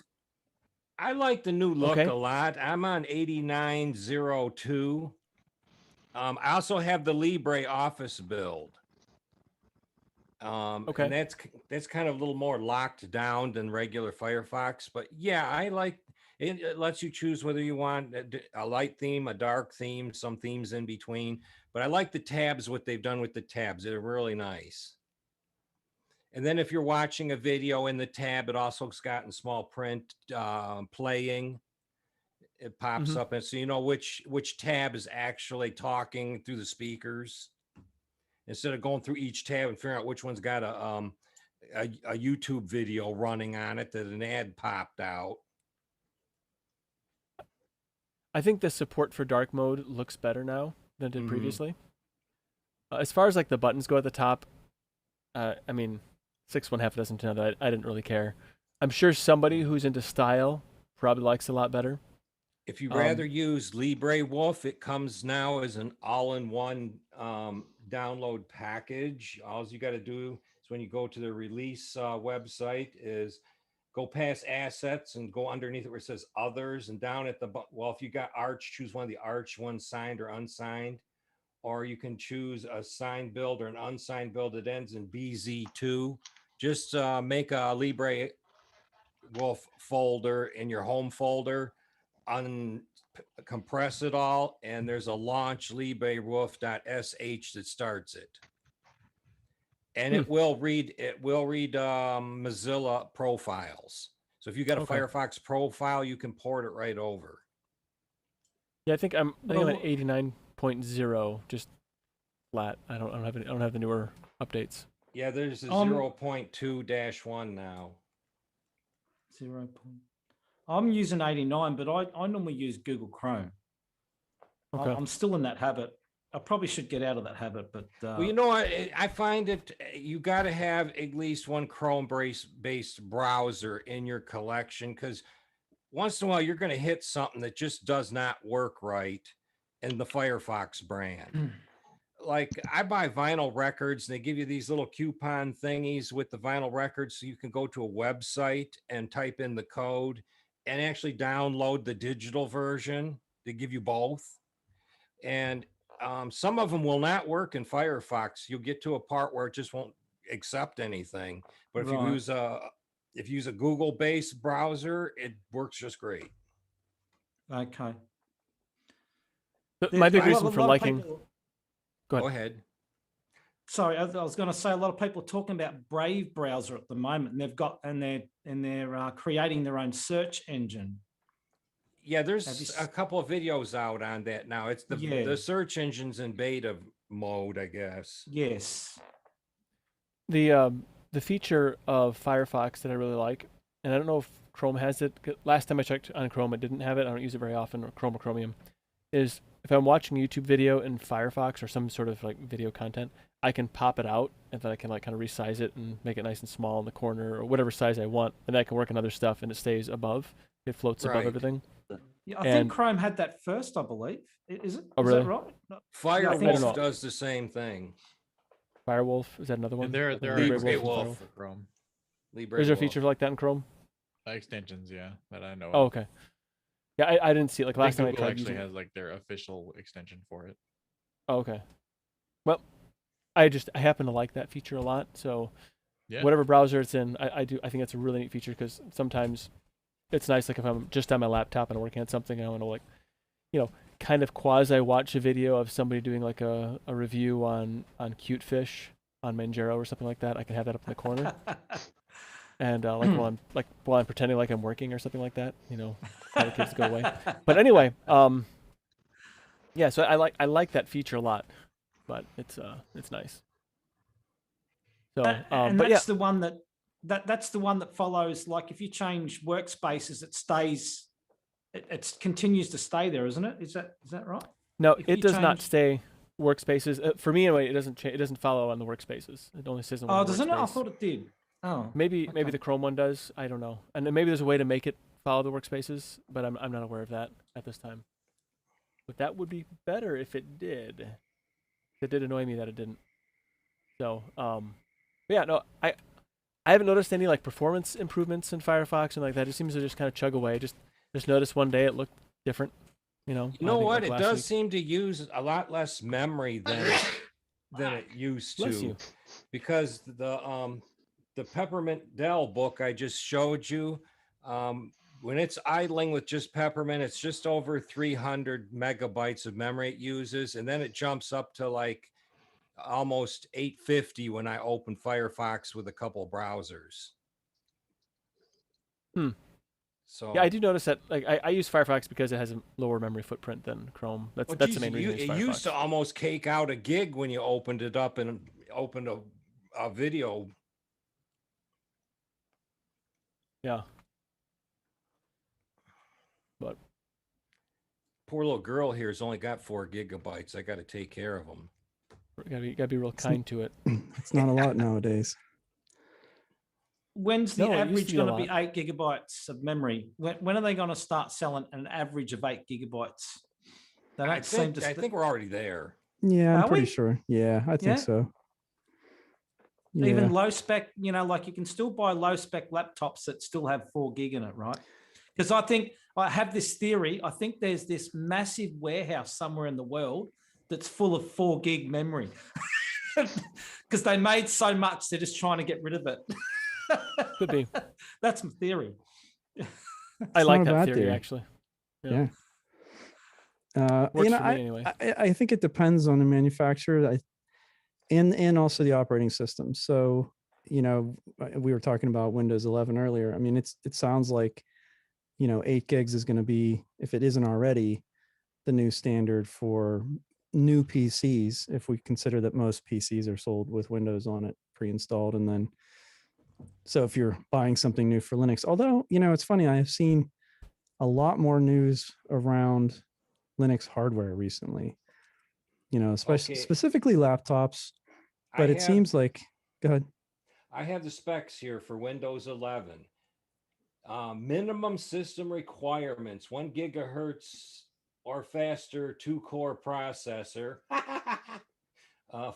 I like the new look Okay. a lot. I'm on 8902. I also have the Libre Office build. Okay. And that's kind of a little more locked down than regular Firefox. But yeah, I like it. It lets you choose whether you want a light theme, a dark theme, some themes in between. But I like the tabs, what they've done with the tabs. They're really nice. And then if you're watching a video in the tab, it also's got in small print playing. It pops up, and so you know which tab is actually talking through the speakers, instead of going through each tab and figuring out which one's got a YouTube video running on it that an ad popped out. I think the support for dark mode looks better now than it did previously. As far as like the buttons go at the top, I mean, 6 1/2 dozen to know. I didn't really care. I'm sure somebody who's into style probably likes it a lot better. If you rather use Libre Wolf, it comes now as an all-in-one download package. All you got to do is when you go to the release website is go past assets and go underneath it where it says others, and down at the well, if you got Arch, choose one of the Arch ones, signed or unsigned, or you can choose a signed build or an unsigned build that ends in BZ2. Just make a Libre Wolf folder in your home folder, compress it all, and there's a launch librewolf.sh that starts it. And it will read Mozilla profiles. So if you got a Firefox profile, you can port it right over. Yeah, I think I'm at 89.0, just flat. I don't have the newer updates. Yeah, there's a 0.2-1 now. 0. I'm using 89, but I normally use Google Chrome. Okay. I'm still in that habit. I probably should get out of that habit, but well, you know, I find it you got to have at least one Chrome-based browser in your collection, because once in a while you're going to hit something that just does not work right in the Firefox brand. Like I buy vinyl records, and they give you these little coupon thingies with the vinyl records, so you can go to a website and type in the code and actually download the digital version. They give you both, and some of them will not work in Firefox. You'll get to a part where it just won't accept anything. But if you use a Google-based browser, it works just great. Okay. But my big reason for liking. Go ahead. Sorry, I was going to say a lot of people are talking about Brave browser at the moment, and they're creating their own search engine. Yeah, there's a couple of videos out on that now. It's the search engine's in beta mode, I guess. Yes. The feature of Firefox that I really like, and I don't know if Chrome has it. Last time I checked on Chrome, it didn't have it. I don't use it very often, or Chrome or Chromium. Is if I'm watching a YouTube video in Firefox or some sort of like video content, I can pop it out, and then I can like kind of resize it and make it nice and small in the corner or whatever size I want, and then I can work on other stuff, and it stays above. It floats above Right. everything. Yeah, I And- think Chrome had that first, I believe. Is it? Oh, Is really? that right? No. I don't Firewolf know. does the same thing. Firewolf, is that another one? There Like are Libre Libre Wolf and Wolf. Firewolf? for Chrome Libre Is there a Wolf. feature like that in Chrome? extensions, yeah, that I know. Oh, of. okay. Yeah, I didn't see it. Like I last think time I Google tried actually using it. has like their official extension for it. Oh, okay. Well, I happen to like that feature a lot. So Yeah. whatever browser it's in, I think that's a really neat feature because sometimes it's nice. Like if I'm just on my laptop and I'm working on something, I want to like, kind of quasi watch a video of somebody doing like a review on cute fish on Manjaro or something like that. I can have that up in the corner. And while I'm pretending like I'm working or something like that, tell the kids to go away. But anyway, yeah. So I like that feature a lot, but it's nice. So, and but that's yeah, the one that's the one that follows. Like if you change workspaces, it stays. It continues to stay there, isn't it? Is that right? no, if it you does not change- stay workspaces. For me anyway, it doesn't change. It doesn't follow on the workspaces. It only says on Oh, one doesn't it? I workspace. thought it did. Oh, Maybe okay. the Chrome one does. I don't know. And then maybe there's a way to make it follow the workspaces, but I'm not aware of that at this time. But that would be better if it did. It did annoy me that it didn't. So, yeah, no, I haven't noticed any like performance improvements in Firefox and like that. It seems to just kind of chug away. Just noticed one day it looked different. You know I think, what? like, It last does week. seem to use a lot less memory than it used Bless to, you. because the Peppermint Dell book I just showed you, when it's idling with just Peppermint, it's just over 300 megabytes of memory it uses, and then it jumps up to like almost 850 when I open Firefox with a couple of browsers. So Yeah, I do notice that. Like, I use Firefox because it has a lower memory footprint than Chrome. That's the main reason. It used to almost cake out a gig when you opened it up and opened a video. Yeah. But Poor little girl here has only got 4 gigabytes. I got to take care of them. you gotta be real kind to it. It's not a lot nowadays. When's the No, it used to average be a going to lot. be 8 gigabytes of memory? When are they going to start selling an average of 8 gigabytes? They don't seem to. I think we're already there. Yeah, I'm Are pretty we? sure. Yeah, I think Yeah? so. Even Yeah. low spec, like you can still buy low spec laptops that still have 4 gig in it, right? Because I have this theory. I think there's this massive warehouse somewhere in the world that's full of 4 gig memory because they made so much, they're just trying to get rid of it. Could be. That's my theory. I like not a that bad theory theory. actually. Yeah. Works for me anyway. I think it depends on the manufacturer and also the operating system. So, we were talking about Windows 11 earlier. I mean, it sounds like, 8 gigs is going to be, if it isn't already, the new standard for new PCs, if we consider that most PCs are sold with Windows on it pre-installed. And then, so if you're buying something new for Linux, although, it's funny, I have seen a lot more news around Linux hardware recently, especially Okay. specifically laptops, but it seems like, go ahead. I have the specs here for Windows 11. Minimum system requirements: 1 gigahertz or faster 2-core processor,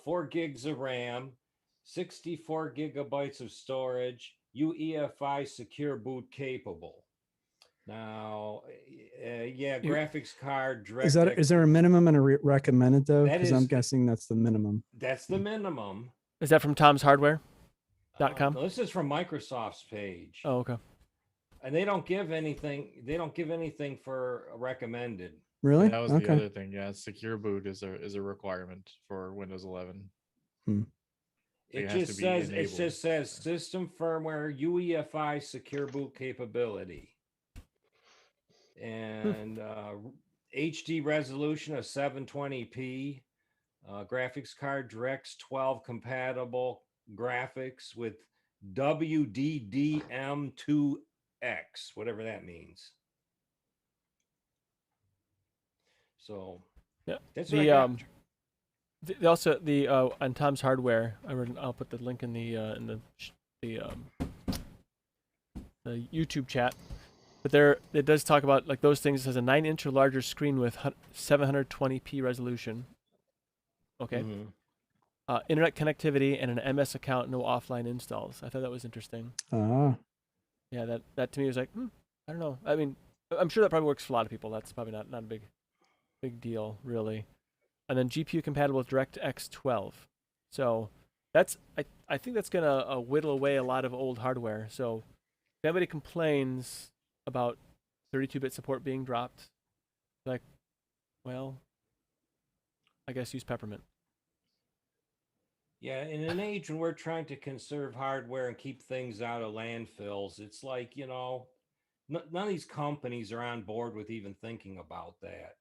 4 gigs of RAM, 64 gigabytes of storage, UEFI secure boot capable. Now, graphics card. Is there a minimum and a recommended though? That Because I'm is- guessing that's the minimum. That's the minimum. Is that from tomshardware.com? No, this is from Microsoft's page. Oh, okay. And they don't give anything. They don't give anything for recommended. Really? That was the Okay. other thing. Yeah, secure boot is a requirement for Windows 11. It has to just be says enabled. system firmware UEFI secure boot capability, and HD resolution of 720p, graphics card DirectX 12 compatible graphics with WDDM2X, whatever that means. So Yeah. that's what I got. They also the on Tom's Hardware. I'll put the link in the the YouTube chat. But there, it does talk about like those things. It has a 9-inch or larger screen with 720p resolution. Okay. Internet connectivity and an MS account, no offline installs. I thought that was interesting. Yeah, that to me was like, I don't know. I mean, I'm sure that probably works for a lot of people. That's probably not a big deal, really. And then GPU compatible with DirectX 12. So that's I think that's gonna whittle away a lot of old hardware. So if anybody complains about 32-bit support being dropped, like, well, I guess use Peppermint. Yeah, in an age when we're trying to conserve hardware and keep things out of landfills, it's like, none of these companies are on board with even thinking about that.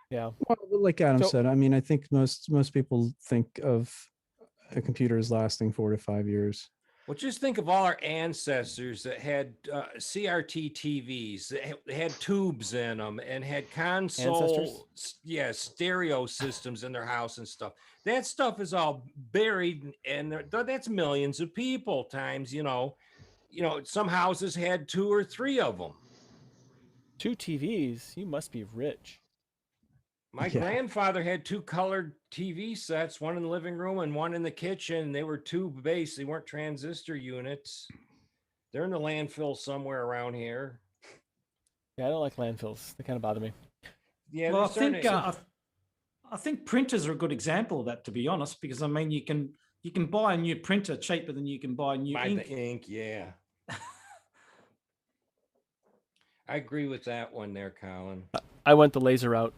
Yeah. Well, like Adam said, I mean, I think most people think of a computer as lasting 4 to 5 years. Well, just think of all our ancestors that had CRT TVs that had tubes in them and had stereo systems in their house and stuff. That stuff is all buried, and that's millions of people times. Some houses had 2 or 3 of them. 2 TVs? You must be rich. My grandfather had 2 colored TV sets, one in the living room and one in the kitchen. They were tube-based. They weren't transistor units. They're in the landfill somewhere around here. Yeah, I don't like landfills. They kind of bother me. Yeah, well, I think printers are a good example of that, to be honest, because I mean, you can buy a new printer cheaper than you can buy new ink. The ink, yeah. I agree with that one there, Colin. I went the laser route.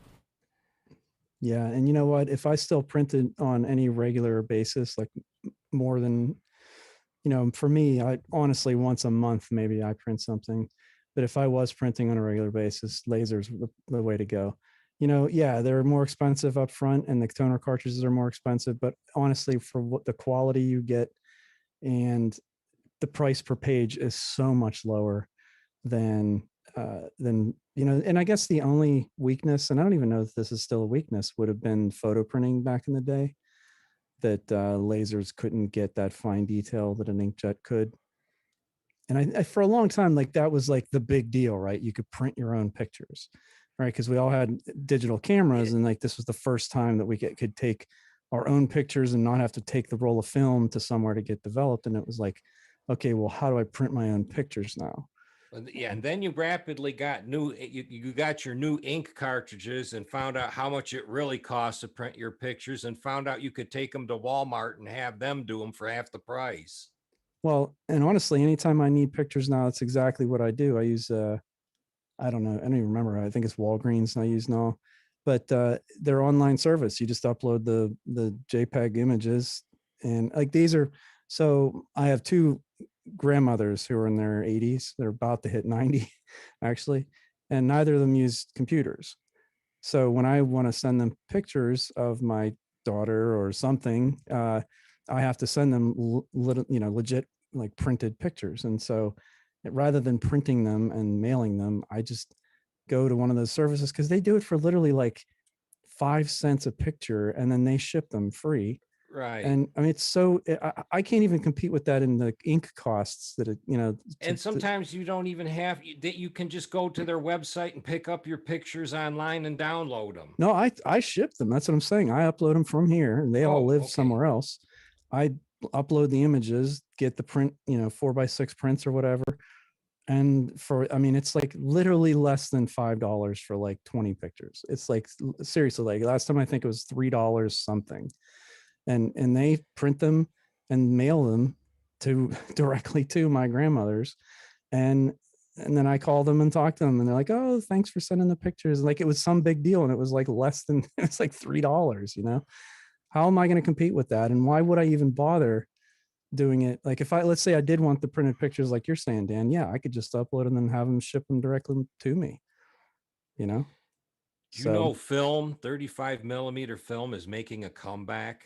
Yeah, and you know what? If I still printed on any regular basis, like more than, for me, I honestly once a month maybe I print something. But if I was printing on a regular basis, lasers the way to go. Yeah, they're more expensive up front, and the toner cartridges are more expensive. But honestly, for what the quality you get and the price per page is so much lower than and I guess the only weakness, and I don't even know if this is still a weakness, would have been photo printing back in the day, that lasers couldn't get that fine detail that an inkjet could. And I for a long time, like that was like the big deal, right? You could print your own pictures, right? Because we all had digital cameras, and like this was the first time that we could take our own pictures and not have to take the roll of film to somewhere to get developed. And it was like, okay, well, how do I print my own pictures now? Yeah, and then you rapidly got you got your new ink cartridges and found out how much it really costs to print your pictures, and found out you could take them to Walmart and have them do them for half the price. Well, and honestly, anytime I need pictures now, that's exactly what I do. I use I don't know, I don't even remember. I think it's Walgreens I use now, but their online service. You just upload the JPEG images, and like these are. So I have 2 grandmothers who are in their 80s. They're about to hit 90, actually, and neither of them use computers. So when I want to send them pictures of my daughter or something, I have to send them legit like printed pictures. And so rather than printing them and mailing them, I just go to one of those services, because they do it for literally like 5 cents a picture, and then they ship them free. Right. And I mean, it's so I can't even compete with that in the ink costs that and sometimes you don't even have that. You can just go to their website and pick up your pictures online and download them. No, I ship them. That's what I'm saying. I upload them from here, and they all live somewhere else. I upload the images, get the print, 4x6 prints or whatever. And it's like literally less than $5 for like 20 pictures. It's like, seriously, like last time I think it was $3 something. And they print them and mail them directly to my grandmother's. And then I call them and talk to them, and they're like, "Oh, thanks for sending the pictures." Like it was some big deal, and it was like less than, it's like $3, How am I going to compete with that? And why would I even bother doing it? Like if let's say I did want the printed pictures like you're saying, Dan, yeah, I could just upload them and have them ship them directly to me, film, 35 millimeter film is making a comeback?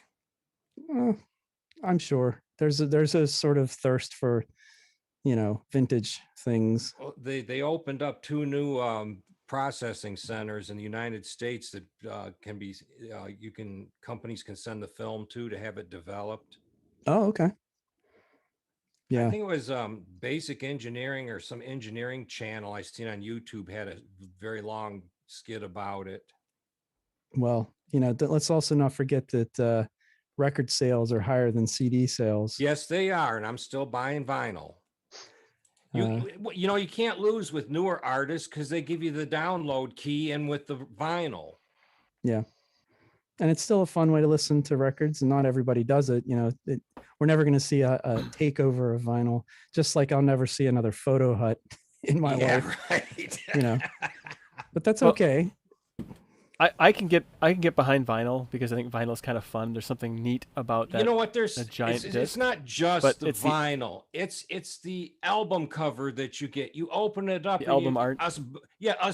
I'm sure there's a sort of thirst for, vintage things. They opened up 2 new processing centers in the United States that can be, companies can send the film to have it developed. Oh, okay. I Yeah. think it was Basic Engineering or some engineering channel I seen on YouTube had a very long skit about it. Well, you know, let's also not forget that record sales are higher than CD sales. Yes, they are, and I'm still buying vinyl. You know, you can't lose with newer artists because they give you the download key and with the vinyl. Yeah. And it's still a fun way to listen to records, and not everybody does it. You know, we're never going to see a takeover of vinyl, just like I'll never see another Photo Hut in my life. Right. You know, but that's okay. I can get behind vinyl because I think vinyl is kind of fun. There's something neat about that. You know what? There's giant disc, it's not just but the it's vinyl. It's the album cover that you get. You open it up. The and album art. Us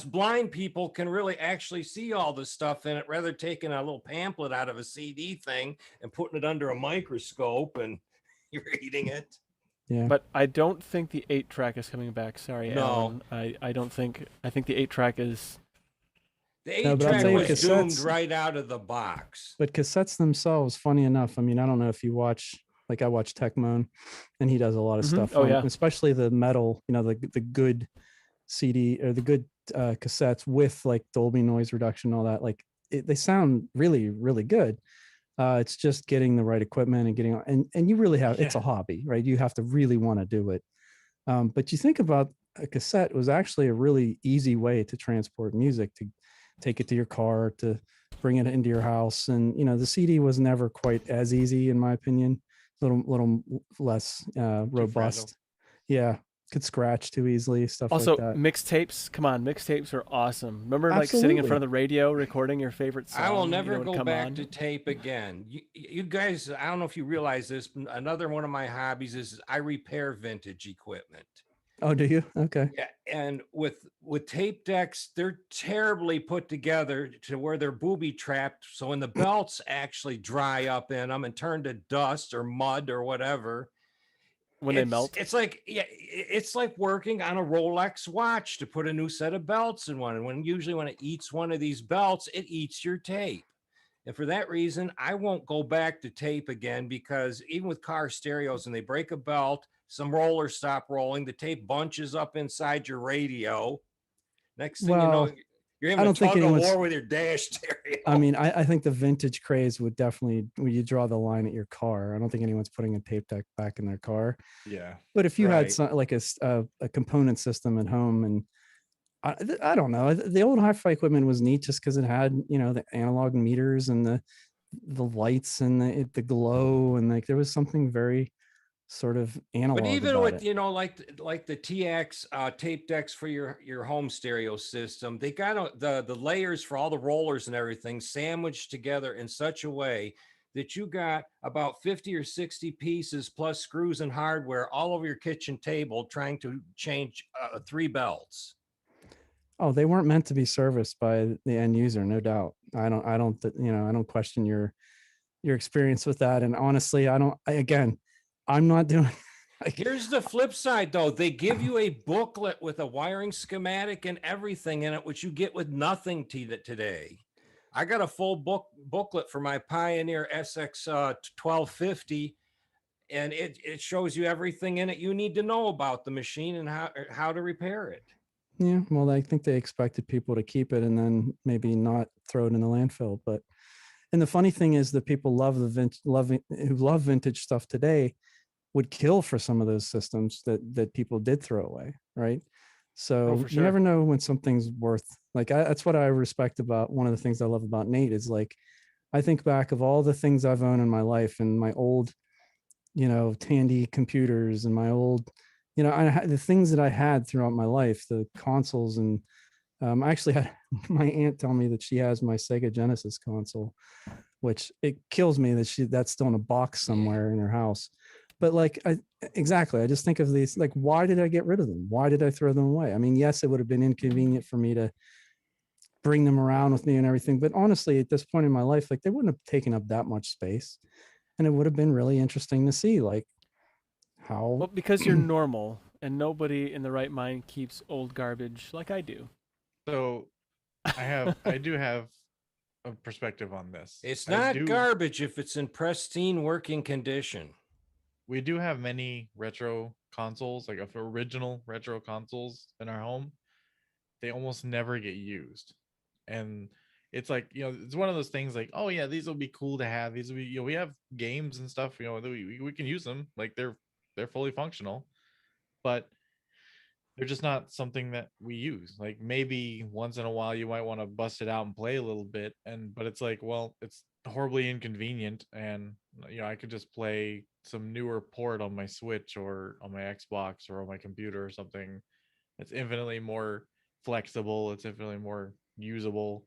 blind people can really actually see all the stuff in it, rather taking a little pamphlet out of a CD thing and putting it under a microscope and you're reading it. Yeah. But I don't think the 8-track is coming back. Sorry, No. Alan. I don't think. I think the 8-track is. The No, but I'll 8-track tell you, was doomed cassettes- right out of the box. But cassettes themselves, funny enough, I mean, I don't know if you watch, like I watch Tech Moan, and he does a lot of stuff. Oh, yeah. Especially the metal, you know, the good CD or the good cassettes with like Dolby noise reduction, and all that. Like they sound really, really good. It's just getting the right equipment and getting, and you really have, it's a hobby, right? You have to really want to do it. But you think about a cassette was actually a really easy way to transport music, to take it to your car, to bring it into your house. And, you know, the CD was never quite as easy, in my opinion, little less robust. Yeah. Could scratch too easily, stuff Also, like that. mixtapes. Come on, mixtapes are awesome. Remember, like sitting in front of the radio, recording your favorite song. I will never would go come back on. to tape again. You guys, I don't know if you realize this, but another one of my hobbies is I repair vintage equipment. Oh, do you? Okay. Yeah, and with tape decks, they're terribly put together to where they're booby trapped. So when the belts actually dry up in them and turn to dust or mud or whatever, when they melt, it's like it's like working on a Rolex watch to put a new set of belts in one. And when it eats one of these belts, it eats your tape. And for that reason, I won't go back to tape again, because even with car stereos, and they break a belt, some rollers stop rolling, the tape bunches up inside your radio. Next thing you know, you're having a tug of war with your dash stereo. I mean, I think the vintage craze would definitely, when you draw the line at your car, I don't think anyone's putting a tape deck back in their car. Yeah. But if you had some, like a component system at home, and I don't know, the old hi-fi equipment was neat just because it had, you know, the analog meters and the lights and the glow, and like there was something very sort of analog. But even about with it. You know, like the TX tape decks for your home stereo system, they got the layers for all the rollers and everything sandwiched together in such a way that you got about 50 or 60 pieces plus screws and hardware all over your kitchen table trying to change 3 belts. Oh, they weren't meant to be serviced by the end user, no doubt. I don't question your experience with that. And honestly, I'm not doing. Here's the flip side, though. They give you a booklet with a wiring schematic and everything in it, which you get with nothing today. I got a full booklet for my Pioneer SX 1250, and it shows you everything in it you need to know about the machine and how to repair it. Yeah, well, I think they expected people to keep it and then maybe not throw it in the landfill. And the funny thing is that people who love vintage stuff today would kill for some of those systems that people did throw away, right? So you never know when something's worth, like, that's what I respect about, one of the things I love about Nate is, like, I think back of all the things I've owned in my life, and my old, you know, Tandy computers, and my old, you know, the things that I had throughout my life, the consoles, and I actually had my aunt tell me that she has my Sega Genesis console, which it kills me that that's still in a box somewhere in her house. But like, I just think of these, like, why did I get rid of them? Why did I throw them away? I mean, yes, it would have been inconvenient for me to bring them around with me and everything, but honestly, at this point in my life, like, they wouldn't have taken up that much space, and it would have been really interesting to see, like, how. Well, because you're normal, and nobody in the right mind keeps old garbage like I do. So I do have a perspective on this. It's I not do- garbage if it's in pristine working condition. We do have many retro consoles, like of original retro consoles in our home. They almost never get used. And it's like, it's one of those things like, oh yeah, these will be cool to have. These will be, we have games and stuff, that we can use them. Like they're fully functional, but they're just not something that we use. Like maybe once in a while you might want to bust it out and play a little bit, but it's like, well, it's horribly inconvenient, and I could just play some newer port on my Switch or on my Xbox or on my computer or something. It's infinitely more flexible, it's infinitely more usable,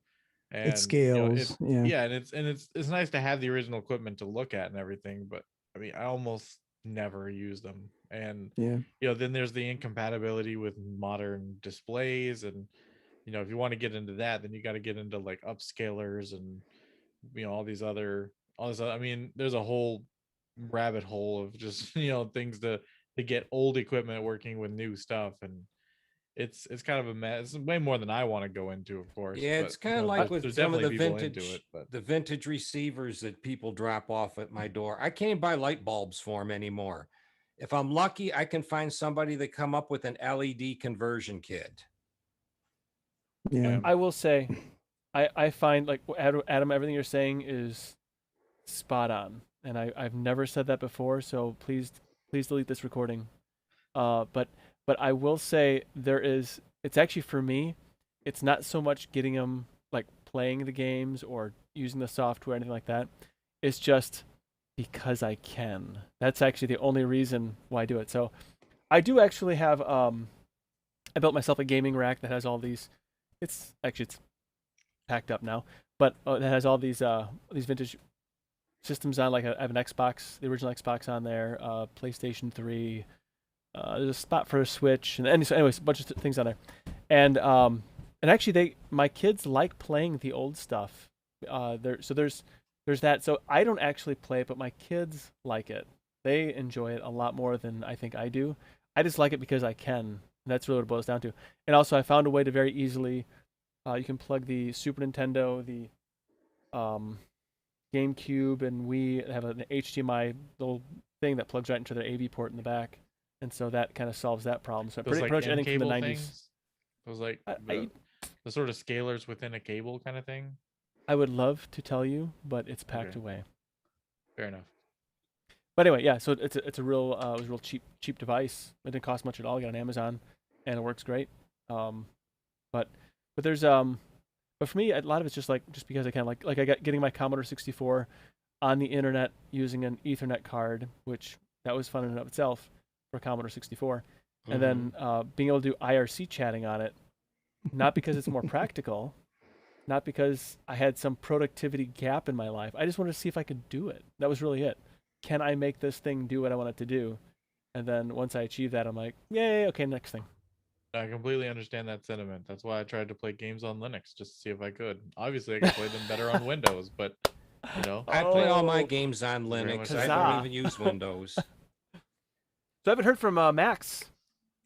and It scales. Yeah. yeah, and it's nice to have the original equipment to look at and everything, but I mean, I almost never use them. And Yeah. then there's the incompatibility with modern displays, and if you want to get into that, then you got to get into like upscalers and all this other, I mean, there's a whole rabbit hole of just things to get old equipment working with new stuff, and it's kind of a mess. It's way more than I want to go into, of course. Yeah, but, it's kind of like with there's some of the definitely people into vintage, it, but the vintage receivers that people drop off at my door. I can't buy light bulbs for them anymore. If I'm lucky, I can find somebody that come up with an LED conversion kit. Yeah. I will say, I find like Adam, everything you're saying is spot on, and I've never said that before. So please delete this recording. But I will say it's actually for me, it's not so much getting them like playing the games or using the software or anything like that. It's just because I can. That's actually the only reason why I do it. So I do actually have I built myself a gaming rack that has all these. It's packed up now, but it has all these vintage systems on. Like I have an Xbox, the original Xbox on there, PlayStation 3. There's a spot for a Switch, and anyways, a bunch of things on there, and actually my kids like playing the old stuff. There's that. So I don't actually play it, but my kids like it. They enjoy it a lot more than I think I do. I just like it because I can. And that's really what it boils down to. And also, I found a way to very easily, you can plug the Super Nintendo, the GameCube, and Wii have an HDMI little thing that plugs right into their AV port in the back, and so that kind of solves that problem. So those pretty much end anything from the cable 90s. things? Those like I the sort of scalers within a cable kind of thing. I would love to tell you, but it's packed Okay. away. Fair enough. But anyway, yeah. So it's a real it was a real cheap device. It didn't cost much at all. I got it on Amazon, and it works great. But there's but for me, a lot of it's just because I can. Like I got getting my Commodore 64 on the internet using an Ethernet card, which that was fun in and of itself for Commodore 64, and then being able to do IRC chatting on it, not because it's more practical, not because I had some productivity gap in my life. I just wanted to see if I could do it. That was really it. Can I make this thing do what I want it to do? And then once I achieve that, I'm like, yay, okay, next thing. I completely understand that sentiment. That's why I tried to play games on Linux, just to see if I could. Obviously, I could play them better on Windows, but I play all my Oh, games on very Linux. much I so. don't even use Windows. So I haven't heard from Max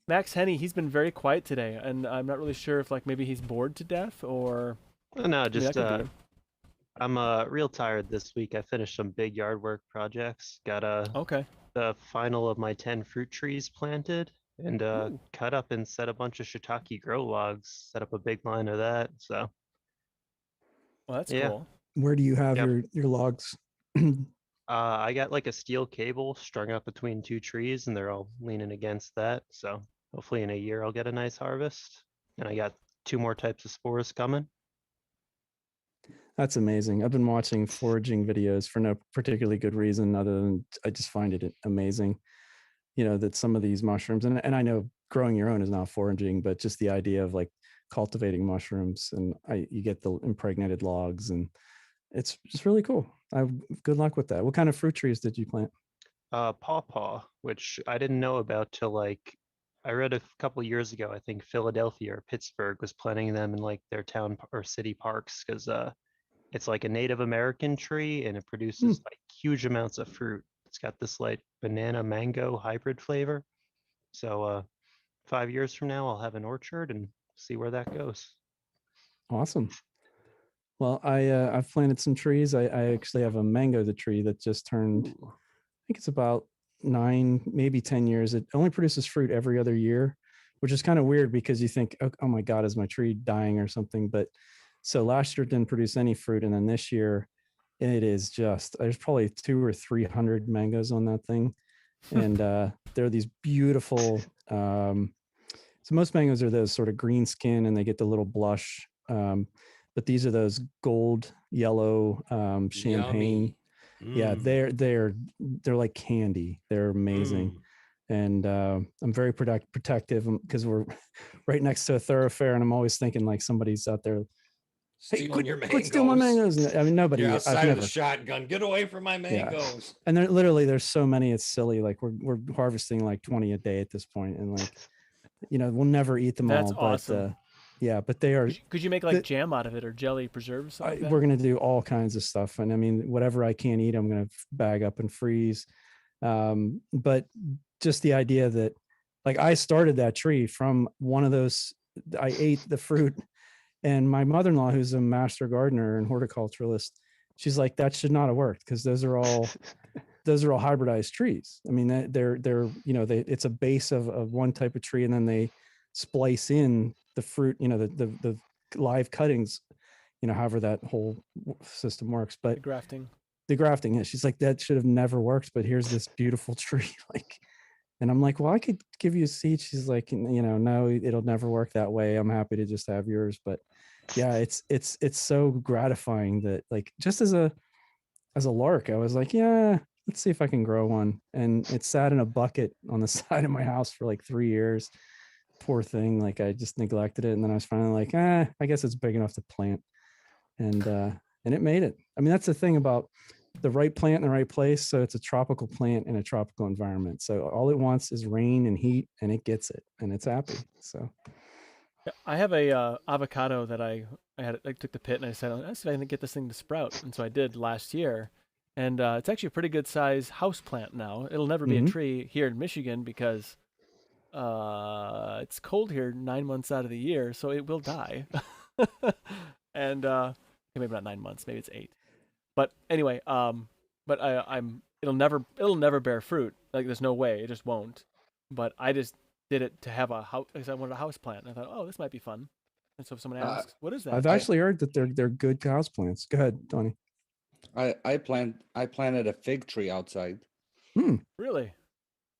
Henney. He's been very quiet today, and I'm not really sure if maybe he's bored to death or. No, I mean, that just could be it. I'm real tired this week. I finished some big yard work projects. Got Okay. the final of my 10 fruit trees planted, and Ooh. cut up and set a bunch of shiitake grow logs. Set up a big line of that. So Well, that's yeah. cool. Where do you have Yep. your logs? I got like a steel cable strung up between two trees, and they're all leaning against that. So hopefully in a year I'll get a nice harvest. And I got 2 more types of spores coming. That's amazing. I've been watching foraging videos for no particularly good reason other than I just find it amazing. That some of these mushrooms, and I know growing your own is not foraging, but just the idea of cultivating mushrooms, and you get the impregnated logs, and it's just really cool. Good luck with that. What kind of fruit trees did you plant? Pawpaw, which I didn't know about till I read a couple years ago. I think Philadelphia or Pittsburgh was planting them in their town or city parks because it's like a Native American tree and it produces huge amounts of fruit. It's got this banana mango hybrid flavor. So 5 years from now, I'll have an orchard and see where that goes. Awesome. Well, I've planted some trees. I actually have a mango tree that just turned. I think it's about 9, maybe 10 years. It only produces fruit every other year, which is kind of weird because you think, oh my God, is my tree dying or something? But so last year it didn't produce any fruit, and then this year it is just there's probably 200 or 300 mangoes on that thing, and they're these beautiful. So most mangoes are those sort of green skin, and they get the little blush. But these are those gold yellow champagne. Yummy. Yeah, Mm. they're like candy. They're amazing. Mm. And I'm very protective because we're right next to a thoroughfare, and I'm always thinking like somebody's out there. Hey, Stealing your quit stealing my mangoes! And I mean, nobody. You're I've outside with never. a shotgun. Get away from my mangoes. And there's so many. It's silly. Like we're harvesting like 20 a day at this point, and like we'll never eat them That's all. But awesome. yeah, but they are. Could you make like jam out of it or jelly preserves? Like we're gonna do all kinds of stuff, and I mean, whatever I can't eat, I'm gonna bag up and freeze. But just the idea that, like, I started that tree from one of those. I ate the fruit, and my mother-in-law, who's a master gardener and horticulturalist, she's like, that should not have worked because those are all hybridized trees. I mean, they're it's a base of one type of tree, and then they splice in the fruit, the live cuttings, however that whole system works. But the grafting, yeah, she's like, that should have never worked, but here's this beautiful tree. Like, and I'm like, well, I could give you a seed. She's like, no, it'll never work that way. I'm happy to just have yours. But yeah, it's so gratifying that, like, just as a lark, I was like, yeah, let's see if I can grow one. And it sat in a bucket on the side of my house for like 3 years. Poor thing. Like, I just neglected it. And then I was finally like, I guess it's big enough to plant. And it made it. I mean, that's the thing about the right plant in the right place. So it's a tropical plant in a tropical environment. So all it wants is rain and heat, and it gets it, and it's happy. So I have a avocado that I took the pit and I said, let's see if I can get this thing to sprout. And so I did last year. And it's actually a pretty good size house plant now. It'll never be a tree here in Michigan because it's cold here 9 months out of the year, so it will die. And maybe not 9 months, maybe it's 8. But anyway, but it'll never bear fruit. Like, there's no way, it just won't. But I just did it to have a house because I wanted a house plant. And I thought, oh, this might be fun. And so if someone asks, what is that? I've actually heard that they're good house plants. Go ahead, Tony. I planted a fig tree outside. Really?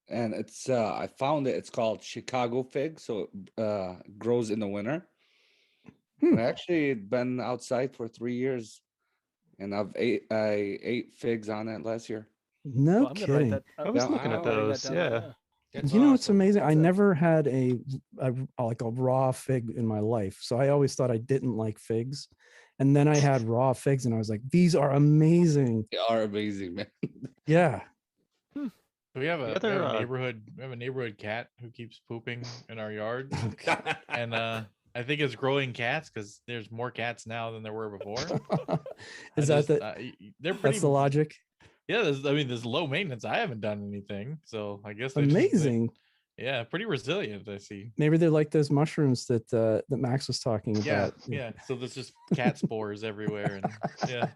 And it's I found it. It's called Chicago fig, so it grows in the winter. I actually been outside for 3 years, and I ate figs on it last year. No kidding. I was looking at those. Yeah. That's it's amazing. I never had a raw fig in my life, so I always thought I didn't like figs. And then I had raw figs, and I was like, "These are amazing." They are amazing, man. Yeah. We have a neighborhood. We have a neighborhood cat who keeps pooping in our yard, and I think it's growing cats because there's more cats now than there were before. They're pretty. That's the logic. Yeah, there's low maintenance. I haven't done anything, so I guess amazing. Yeah, pretty resilient. I see. Maybe they're like those mushrooms that Max was talking about. Yeah. So there's just cat spores everywhere, and yeah.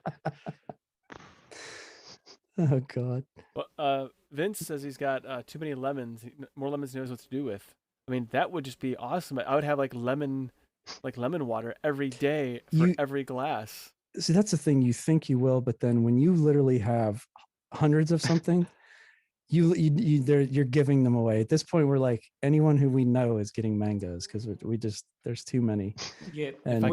Oh God. Well, Vince says he's got too many lemons. More lemons than he knows what to do with. I mean, that would just be awesome. I would have like lemon water every day for every glass. See, that's the thing. You think you will, but then when you literally have hundreds of something, you're giving them away. At this point, we're like, anyone who we know is getting mangoes because there's too many. Yeah, and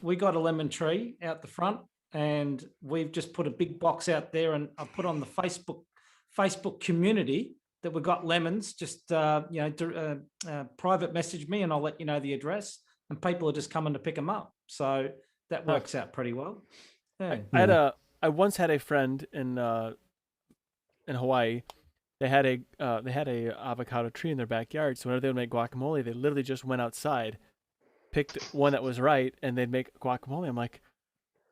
we got a lemon tree out the front, and we've just put a big box out there, and I put on the Facebook community that we got lemons. Just private message me, and I'll let you know the address, and people are just coming to pick them up. So that works out pretty well. Yeah. I once had a friend in Hawaii. They had a avocado tree in their backyard. So whenever they would make guacamole, they literally just went outside, picked one that was right, and they'd make guacamole. I'm like,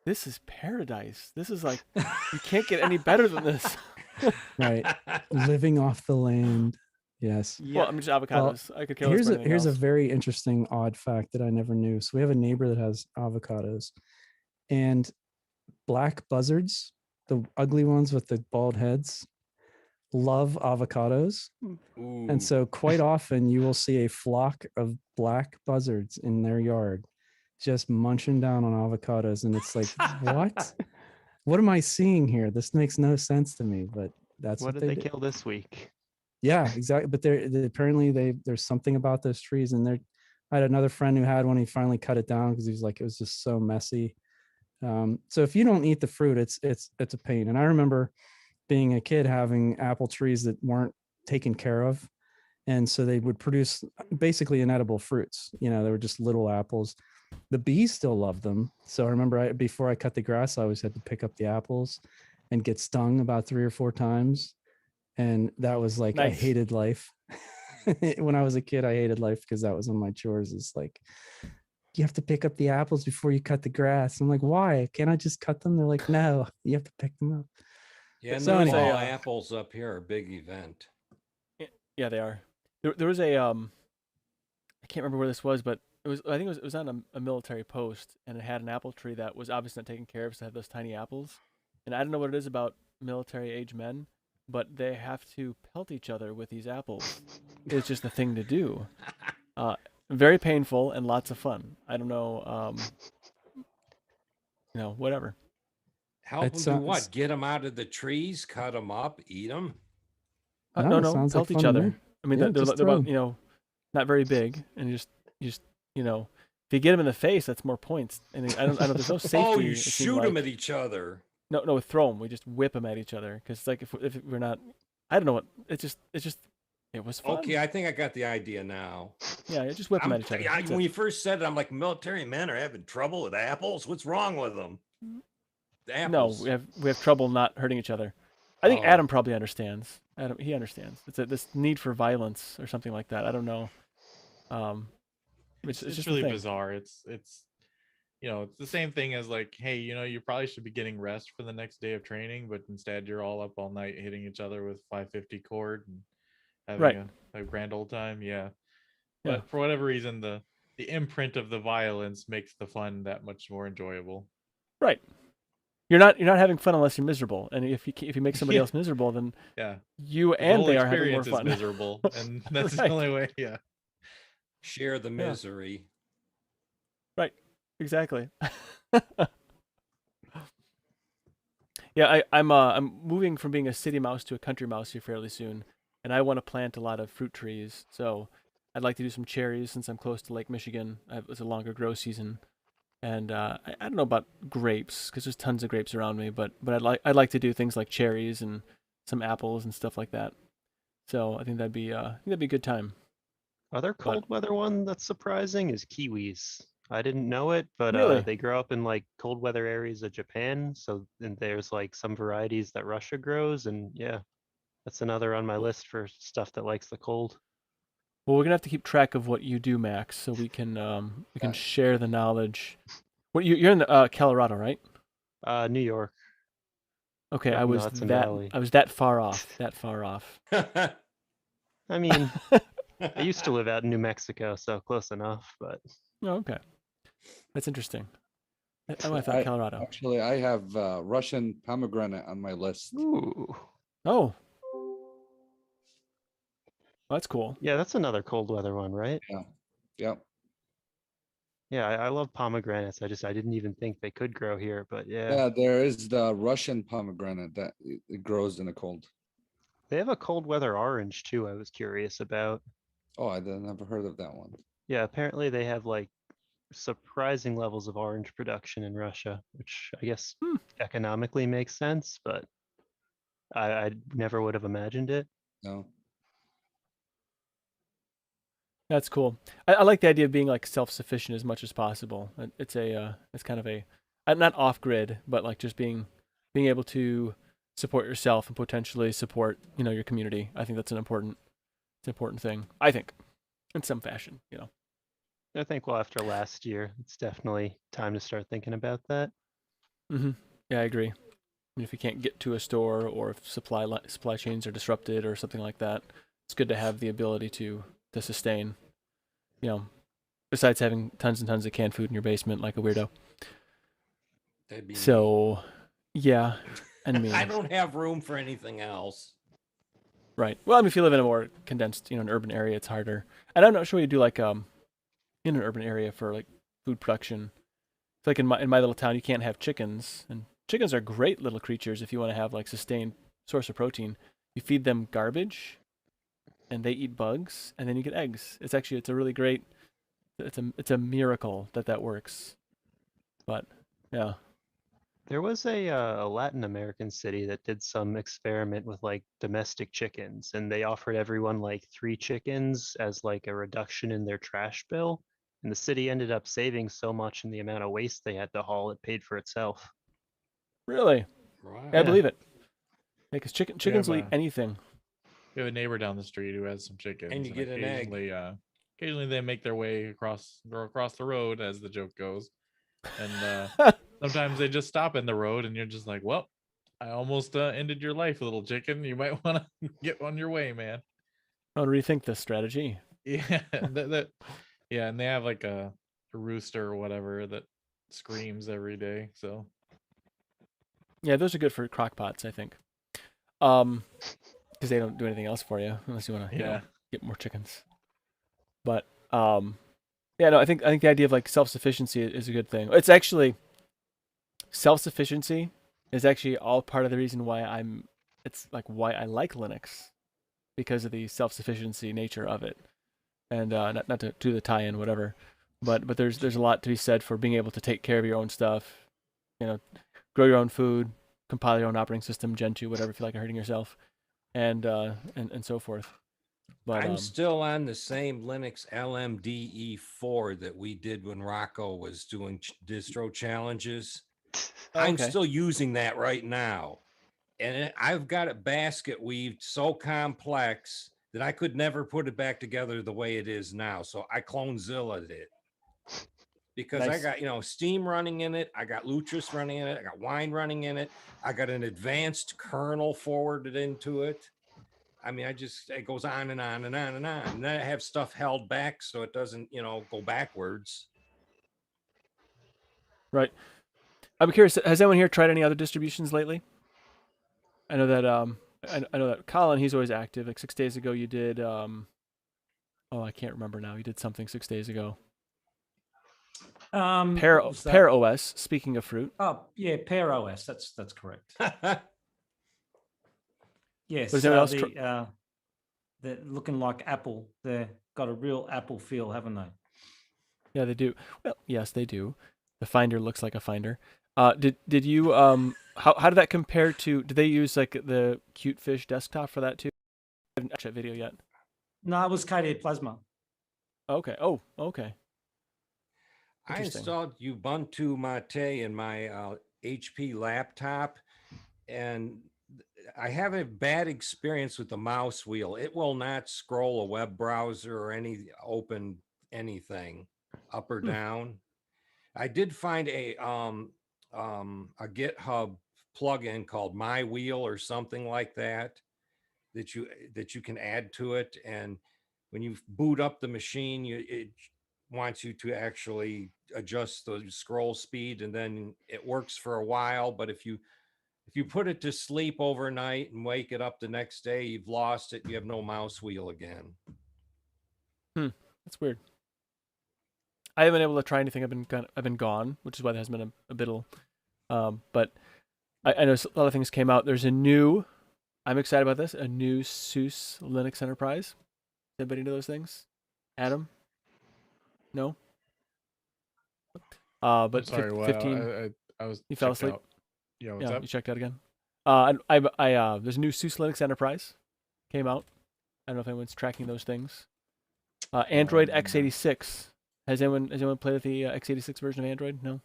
this is paradise. This is like, you can't get any better than this. Right. Living off the land. Yes. Well, I'm just avocados. I could kill Here's for a anything here's a else. very interesting odd fact that I never knew. So we have a neighbor that has avocados, and black buzzards, the ugly ones with the bald heads, love avocados. Ooh. And so quite often you will see a flock of black buzzards in their yard just munching down on avocados. And it's like, what? What am I seeing here? This makes no sense to me, but that's What what did they they do. kill this week? Yeah, exactly. But apparently there's something about those trees, and I had another friend who had one. He finally cut it down because he was like, it was just so messy. So if you don't eat the fruit, it's a pain. And I remember being a kid having apple trees that weren't taken care of, and so they would produce basically inedible fruits. They were just little apples. The bees still loved them. So I remember before I cut the grass, I always had to pick up the apples and get stung about 3 or 4 times. And that was like, I Nice. hated life. When I was a kid, I hated life because that was one of my chores. It's like, you have to pick up the apples before you cut the grass. I'm like, why? Can't I just cut them? They're like, no, you have to pick them up. Yeah, So no anyway, fall apples up here are a big event. Yeah, they are. There was a I can't remember where this was, but I think it was on a military post, and it had an apple tree that was obviously not taken care of, so it had those tiny apples. And I don't know what it is about military age men, but they have to pelt each other with these apples. It's just a thing to do. Very painful and lots of fun. I don't know, whatever. Help It them do sounds- what? Get them out of the trees, cut them up, eat them. No, No, sounds like pelt each fun to other. me. I mean, Yeah, they're just about throw. not very big, and you just if you get them in the face, that's more points. And I don't there's no safety. Oh, you it seemed shoot them like. at each other. No, throw them. We just whip them at each other because like if we're not, I don't know what it was fun. Okay, I think I got the idea now. Yeah, just whip them I'm- at each other. I- That's when it. you first said it, I'm like, military men are having trouble with apples. What's wrong with them? The No, apples. we have trouble not hurting each other. I think Oh. Adam probably understands. He understands. It's this need for violence or something like that. I don't know. It's It's just a really thing. bizarre. It's it's the same thing as like, hey, you probably should be getting rest for the next day of training, but instead you're all up all night hitting each other with 550 cord and having a grand old time. Yeah. But for whatever reason, the imprint of the violence makes the fun that much more enjoyable. Right. You're not having fun unless you're miserable, and if you make somebody Yeah. else miserable, then Yeah. you The and whole they are having more experience is fun. miserable, and that's Right. the only way. Yeah. Share the misery. Right. Exactly. Yeah, I'm moving from being a city mouse to a country mouse here fairly soon, and I want to plant a lot of fruit trees. So I'd like to do some cherries since I'm close to Lake Michigan. It's a longer grow season, and I don't know about grapes because there's tons of grapes around me, but I'd like to do things like cherries and some apples and stuff like that. So I think that'd be a good time. Other cold weather one that's surprising is kiwis. I didn't know it, but Really? they grow up in like cold weather areas of Japan. So and there's like some varieties that Russia grows, and yeah, that's another on my list for stuff that likes the cold. Well, we're gonna have to keep track of what you do, Max, so we can share the knowledge. What you're in Colorado, right? New York. Okay, Up I in the was Hudson that Valley. I was that far off. That far off. I mean, I used to live out in New Mexico, so close enough, but Oh, okay. That's interesting. I thought Colorado. Actually, I have Russian pomegranate on my list. ooh. Oh. Well, that's cool. Yeah, that's another cold weather one, right? Yep. Yeah, I love pomegranates. I didn't even think they could grow here, but yeah. Yeah, there is the Russian pomegranate that it grows in the cold. They have a cold weather orange too, I was curious about. Oh, I never heard of that one. Yeah, apparently they have like surprising levels of orange production in Russia, which I guess economically makes sense, but I never would have imagined it. No. That's cool. I like the idea of being like self-sufficient as much as possible. It's kind of a not off grid, but like just being able to support yourself and potentially support your community. I think that's an important thing. I think, in some fashion. I think well after last year, it's definitely time to start thinking about that. Mm-hmm. Yeah, I agree. If you can't get to a store or if supply chains are disrupted or something like that, it's good to have the ability to sustain, you know, besides having tons and tons of canned food in your basement like a weirdo. That'd be me. So, yeah, and me. I don't have room for anything else. Right. Well, I mean, if you live in a more condensed, an urban area, it's harder. And I'm not sure what you do like in an urban area for like food production. It's like in my little town, you can't have chickens, and chickens are great little creatures if you want to have like sustained source of protein. You feed them garbage, and they eat bugs, and then you get eggs. It's a really great. It's a miracle that works. But yeah. There was a Latin American city that did some experiment with like domestic chickens, and they offered everyone like 3 chickens as like a reduction in their trash bill. And the city ended up saving so much in the amount of waste they had to haul, it paid for itself. Really? Right. Yeah, I believe it. Because chickens will eat a- anything. We have a neighbor down the street who has some chickens, And you get an egg. Occasionally, they make their way across the road, as the joke goes, and sometimes they just stop in the road, and you're just like, "Well, I almost ended your life, little chicken. You might want to get on your way, man." I'll rethink this strategy. Yeah, yeah, and they have like a rooster or whatever that screams every day. So Yeah, those are good for crock pots, I think. Because they don't do anything else for you unless you want to get more chickens. But yeah, no, I think the idea of like self-sufficiency is a good thing. It's actually self-sufficiency is actually all part of the reason why it's like why I like Linux, because of the self-sufficiency nature of it. And not to do the tie-in, whatever, but there's a lot to be said for being able to take care of your own stuff, grow your own food, compile your own operating system, Gentoo, whatever, if you like hurting yourself, and so forth. But I'm still on the same Linux LMDE4 that we did when Rocco was doing distro challenges. I'm okay. still using that right now. And I've got it basket weaved so complex that I could never put it back together the way it is now. So I Clonezilla'd it. Because I Nice. got, Steam running in it. I got Lutris running in it. I got Wine running in it. I got an advanced kernel forwarded into it. I mean, it goes on and on and on and on. And then I have stuff held back so it doesn't, go backwards. Right. I'm curious, has anyone here tried any other distributions lately? I know that I know that Colin, he's always active. Like 6 days ago you did I can't remember now. You did something 6 days ago. Pear OS, speaking of fruit. Oh yeah, Pear OS. That's correct. Yes. Was anyone else they're looking like Apple. They've got a real Apple feel, haven't they? Yeah, they do. Well, yes, they do. The Finder looks like a Finder. Did you how did that compare to? Did they use like the Cute Fish desktop for that too? I haven't watched that video yet. No, it was KDE Plasma. Okay. Oh, okay. I installed Ubuntu Mate in my HP laptop, and I have a bad experience with the mouse wheel. It will not scroll a web browser or open anything up or down. I did find a GitHub plugin called My Wheel or something like that you can add to it, and when you boot up the machine, it wants you to actually adjust the scroll speed, and then it works for a while. But if you put it to sleep overnight and wake it up the next day, you've lost it. You have no mouse wheel again. That's weird. I haven't been able to try anything. I've been gone, which is why there hasn't been a biddle. But I know a lot of things came out. There's I'm excited about this. A new SUSE Linux Enterprise. Anybody know those things? Adam? No. But I'm sorry, 15. I was. You fell asleep. Out. Yeah, what's up? You checked out again. There's a new SUSE Linux Enterprise came out. I don't know if anyone's tracking those things. Android x86. Has anyone played with the x86 version of Android? No.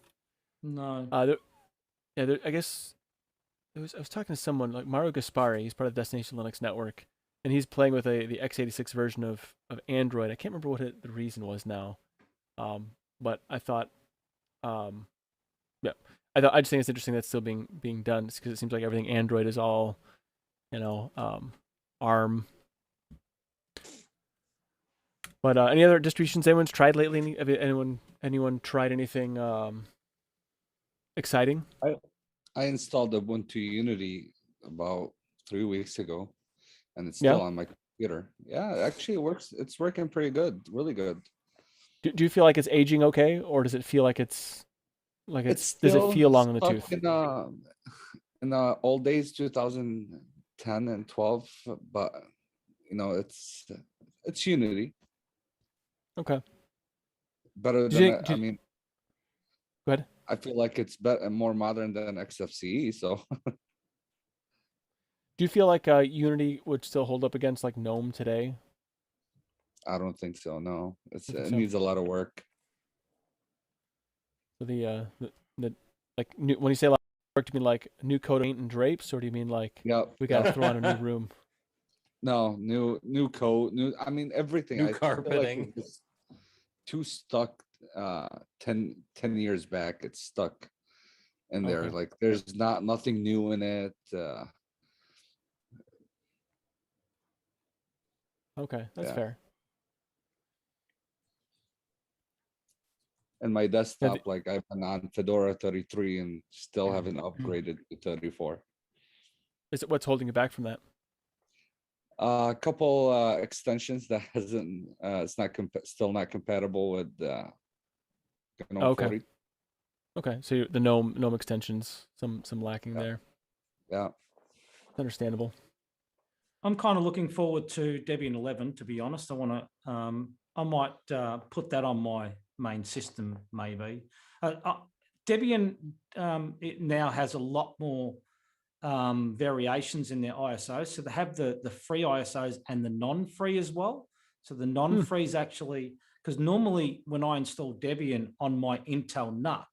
No. I guess I was talking to someone like Mario Gaspari. He's part of the Destination Linux Network, and he's playing with the x86 version of Android. I can't remember what the reason was now, but I thought, I just think it's interesting that's still being done, because it seems like everything Android is all, ARM But any other distributions anyone's tried lately? Have anyone tried anything exciting? I installed Ubuntu Unity about 3 weeks ago, and it's Yeah. still on my computer. Yeah, actually, it works. It's working pretty good, really good. Do you feel like it's aging okay, or does it feel like it's It's does it still feel long in the stuck tooth? in the old days, 2010 and 12, but it's Unity. Okay. Better Do you than think- I mean, Go ahead. I feel like it's better and more modern than XFCE. So Do you feel like Unity would still hold up against like GNOME today? I don't think so. No, Don't think it so? needs a lot of work. So the like new, when you say a lot of work, do you mean like new coat of paint and drapes, or do you mean like Yep. we got to yep. throw on a new room? No, new code, I mean everything. New I feel like carpeting. it's too stuck. 10 years back, it's stuck in there. Okay. Like there's nothing new in it. Okay, that's Yeah. fair. And my Yeah, desktop, like I've been on Fedora 33 and still haven't upgraded to 34. is it what's holding you back from that? A couple extensions that hasn't it's not still not compatible with GNOME Okay. 40. Okay, so the GNOME extensions, some lacking Yeah. there. Yeah. It's understandable. I'm kind of looking forward to Debian 11. To be honest, I want to. I might put that on my main system. Maybe Debian it now has a lot more variations in their ISO. So they have the free ISOs and the non-free as well. So the non-free is actually, because normally when I install Debian on my Intel NUC,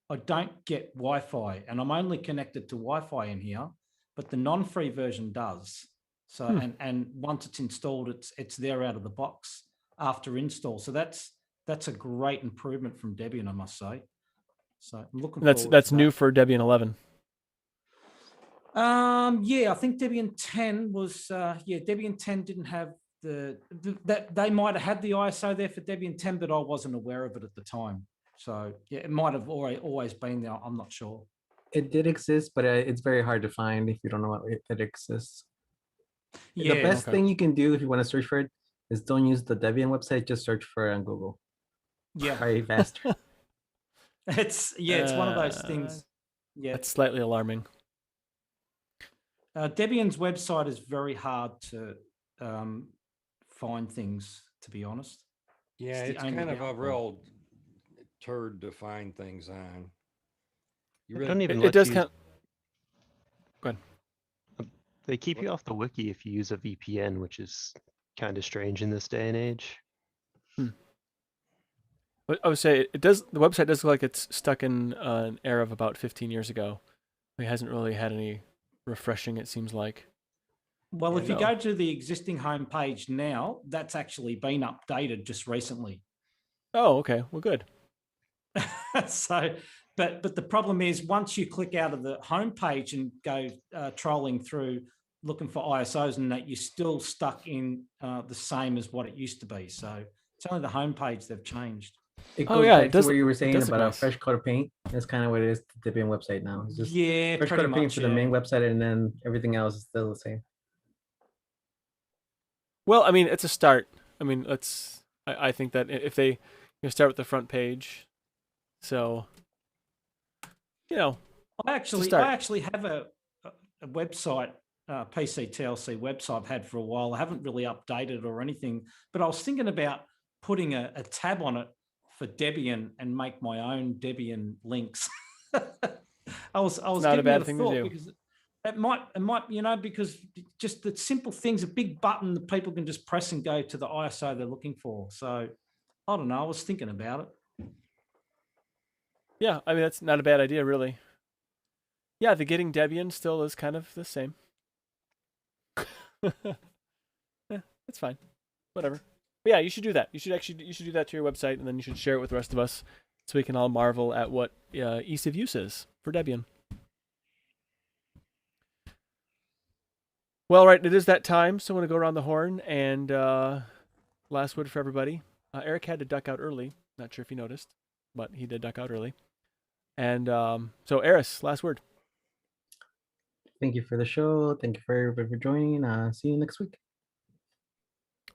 I don't get Wi-Fi, and I'm only connected to Wi-Fi in here, but the non-free version does. So and once it's installed, it's there out of the box after install. So that's a great improvement from Debian, I must say. So I'm looking forward. That's to new that. for Debian 11. Yeah, I think Debian 10 was Debian 10 didn't have that they might have had the ISO there for Debian 10, but I wasn't aware of it at the time. So yeah, it might have always been there. I'm not sure. It did exist, but it's very hard to find if you don't know it exists. Yeah, The best thing you can do if you want to search for it is don't use the Debian website, just search for it on Google. Yeah, Probably faster. it's one of those things. Yeah, That's slightly alarming. Debian's website is very hard to find things, to be honest. Yeah, the it's only kind of a downfall. real turd to find things on. You They really don't even It let does you. kind. Go ahead. They keep you off the wiki if you use a VPN, which is kind of strange in this day and age. But I would say it does. The website does look like it's stuck in an era of about 15 years ago. It hasn't really had any refreshing. It seems like. Well, Yeah, if you no. go to the existing homepage now, that's actually been updated just recently. Oh, okay. Well, good. So, but the problem is once you click out of the homepage and go trolling through looking for ISOs and that, you're still stuck in the same as what it used to be. So it's only the homepage they've changed. It Oh, goes yeah, it back to does- what you were it saying does look about nice. a fresh coat of paint. That's kind of what it is to the Debian website now. It's just Yeah, fresh pretty coat of paint much. for the Yeah. main website, and then everything else is still the same. Well, I mean, it's a start. I mean, I think that if they start with the front page, so I actually start. have a website, PC TLC website I've had for a while. I haven't really updated it or anything, but I was thinking about putting a tab on it for Debian and make my own Debian links. I was not a giving bad it a thing to thought do. because it might because just the simple things, a big button that people can just press and go to the ISO they're looking for. So I don't know. I was thinking about it. Yeah, I mean, that's not a bad idea, really. Yeah, the getting Debian still is kind of the same. Yeah, it's fine. Whatever. But yeah, you should do that. You should do that to your website, and then you should share it with the rest of us, so we can all marvel at what ease of use is for Debian. Well, right, it is that time, so I want to go around the horn and last word for everybody. Eric had to duck out early. Not sure if you noticed, but he did duck out early. And so, Eris, last word. Thank you for the show. Thank you for everybody for joining. See you next week.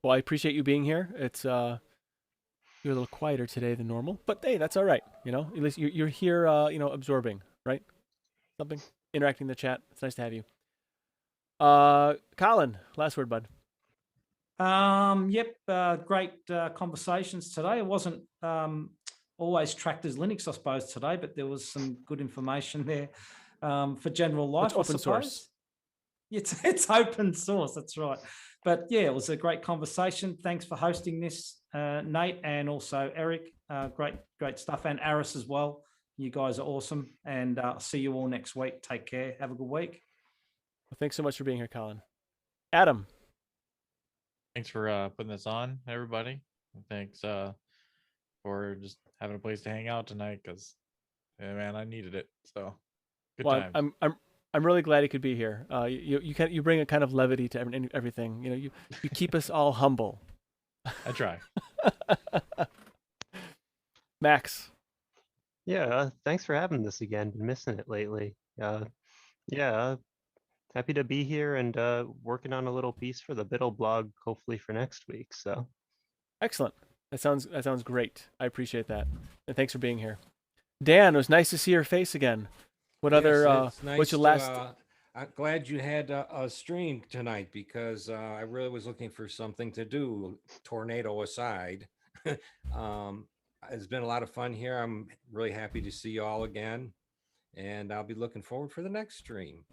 Well, I appreciate you being here. It's you're a little quieter today than normal, but hey, that's all right. You know, at least you're here. You know, absorbing, right? Something, interacting in the chat. It's nice to have you. Colin, last word, bud. Yep, great conversations today. It wasn't always tracked as Linux, I suppose, today, but there was some good information there for general life. It's open source. It's open source. That's right. But yeah, it was a great conversation. Thanks for hosting this, Nate, and also Eric. Great stuff, and Aris as well. You guys are awesome, and I'll see you all next week. Take care. Have a good week. Well, thanks so much for being here, Colin. Adam. Thanks for putting this on, everybody. Thanks for just having a place to hang out tonight, because man, I needed it. So good time. I'm really glad he could be here. You bring a kind of levity to everything. You know, you keep us all humble. I try. Max. Yeah, thanks for having this again. Been missing it lately. Yeah, happy to be here and working on a little piece for the Biddle blog, hopefully for next week. So excellent. That sounds great. I appreciate that, and thanks for being here. Dan, it was nice to see your face again. What other? What's your last? I'm glad you had a stream tonight, because I really was looking for something to do, tornado aside. It's been a lot of fun here. I'm really happy to see you all again, and I'll be looking forward for the next stream.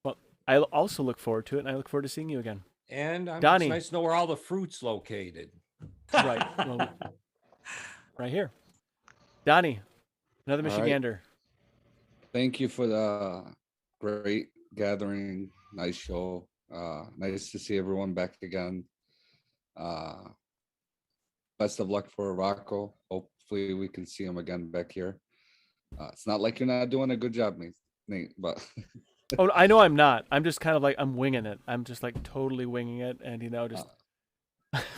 Well, I also look forward to it, and I look forward to seeing you again. And Donnie. It's nice to know where all the fruit's located. Right. Well, right here. Donnie, another Michigander. Right. Thank you for the great gathering. Nice show. Nice to see everyone back again. Best of luck for Rocco. Hopefully we can see him again back here. It's not like you're not doing a good job, Nate, but oh, I know I'm not. I'm just kind of like, I'm winging it. I'm just like totally winging it, and you know, just.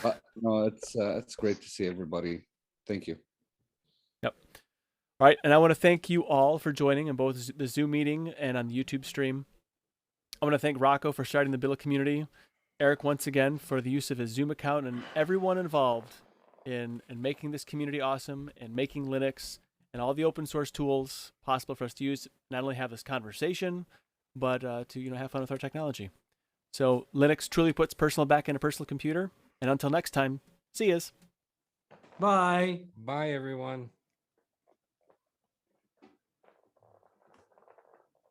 But no, it's great to see everybody. Thank you. Yep. All right, and I want to thank you all for joining in both the Zoom meeting and on the YouTube stream. I want to thank Rocco for starting the Biddle community, Eric once again for the use of his Zoom account, and everyone involved in making this community awesome and making Linux and all the open source tools possible for us to use, not only have this conversation, but to have fun with our technology. So Linux truly puts personal back in a personal computer. And until next time, see yous. Bye. Bye, everyone.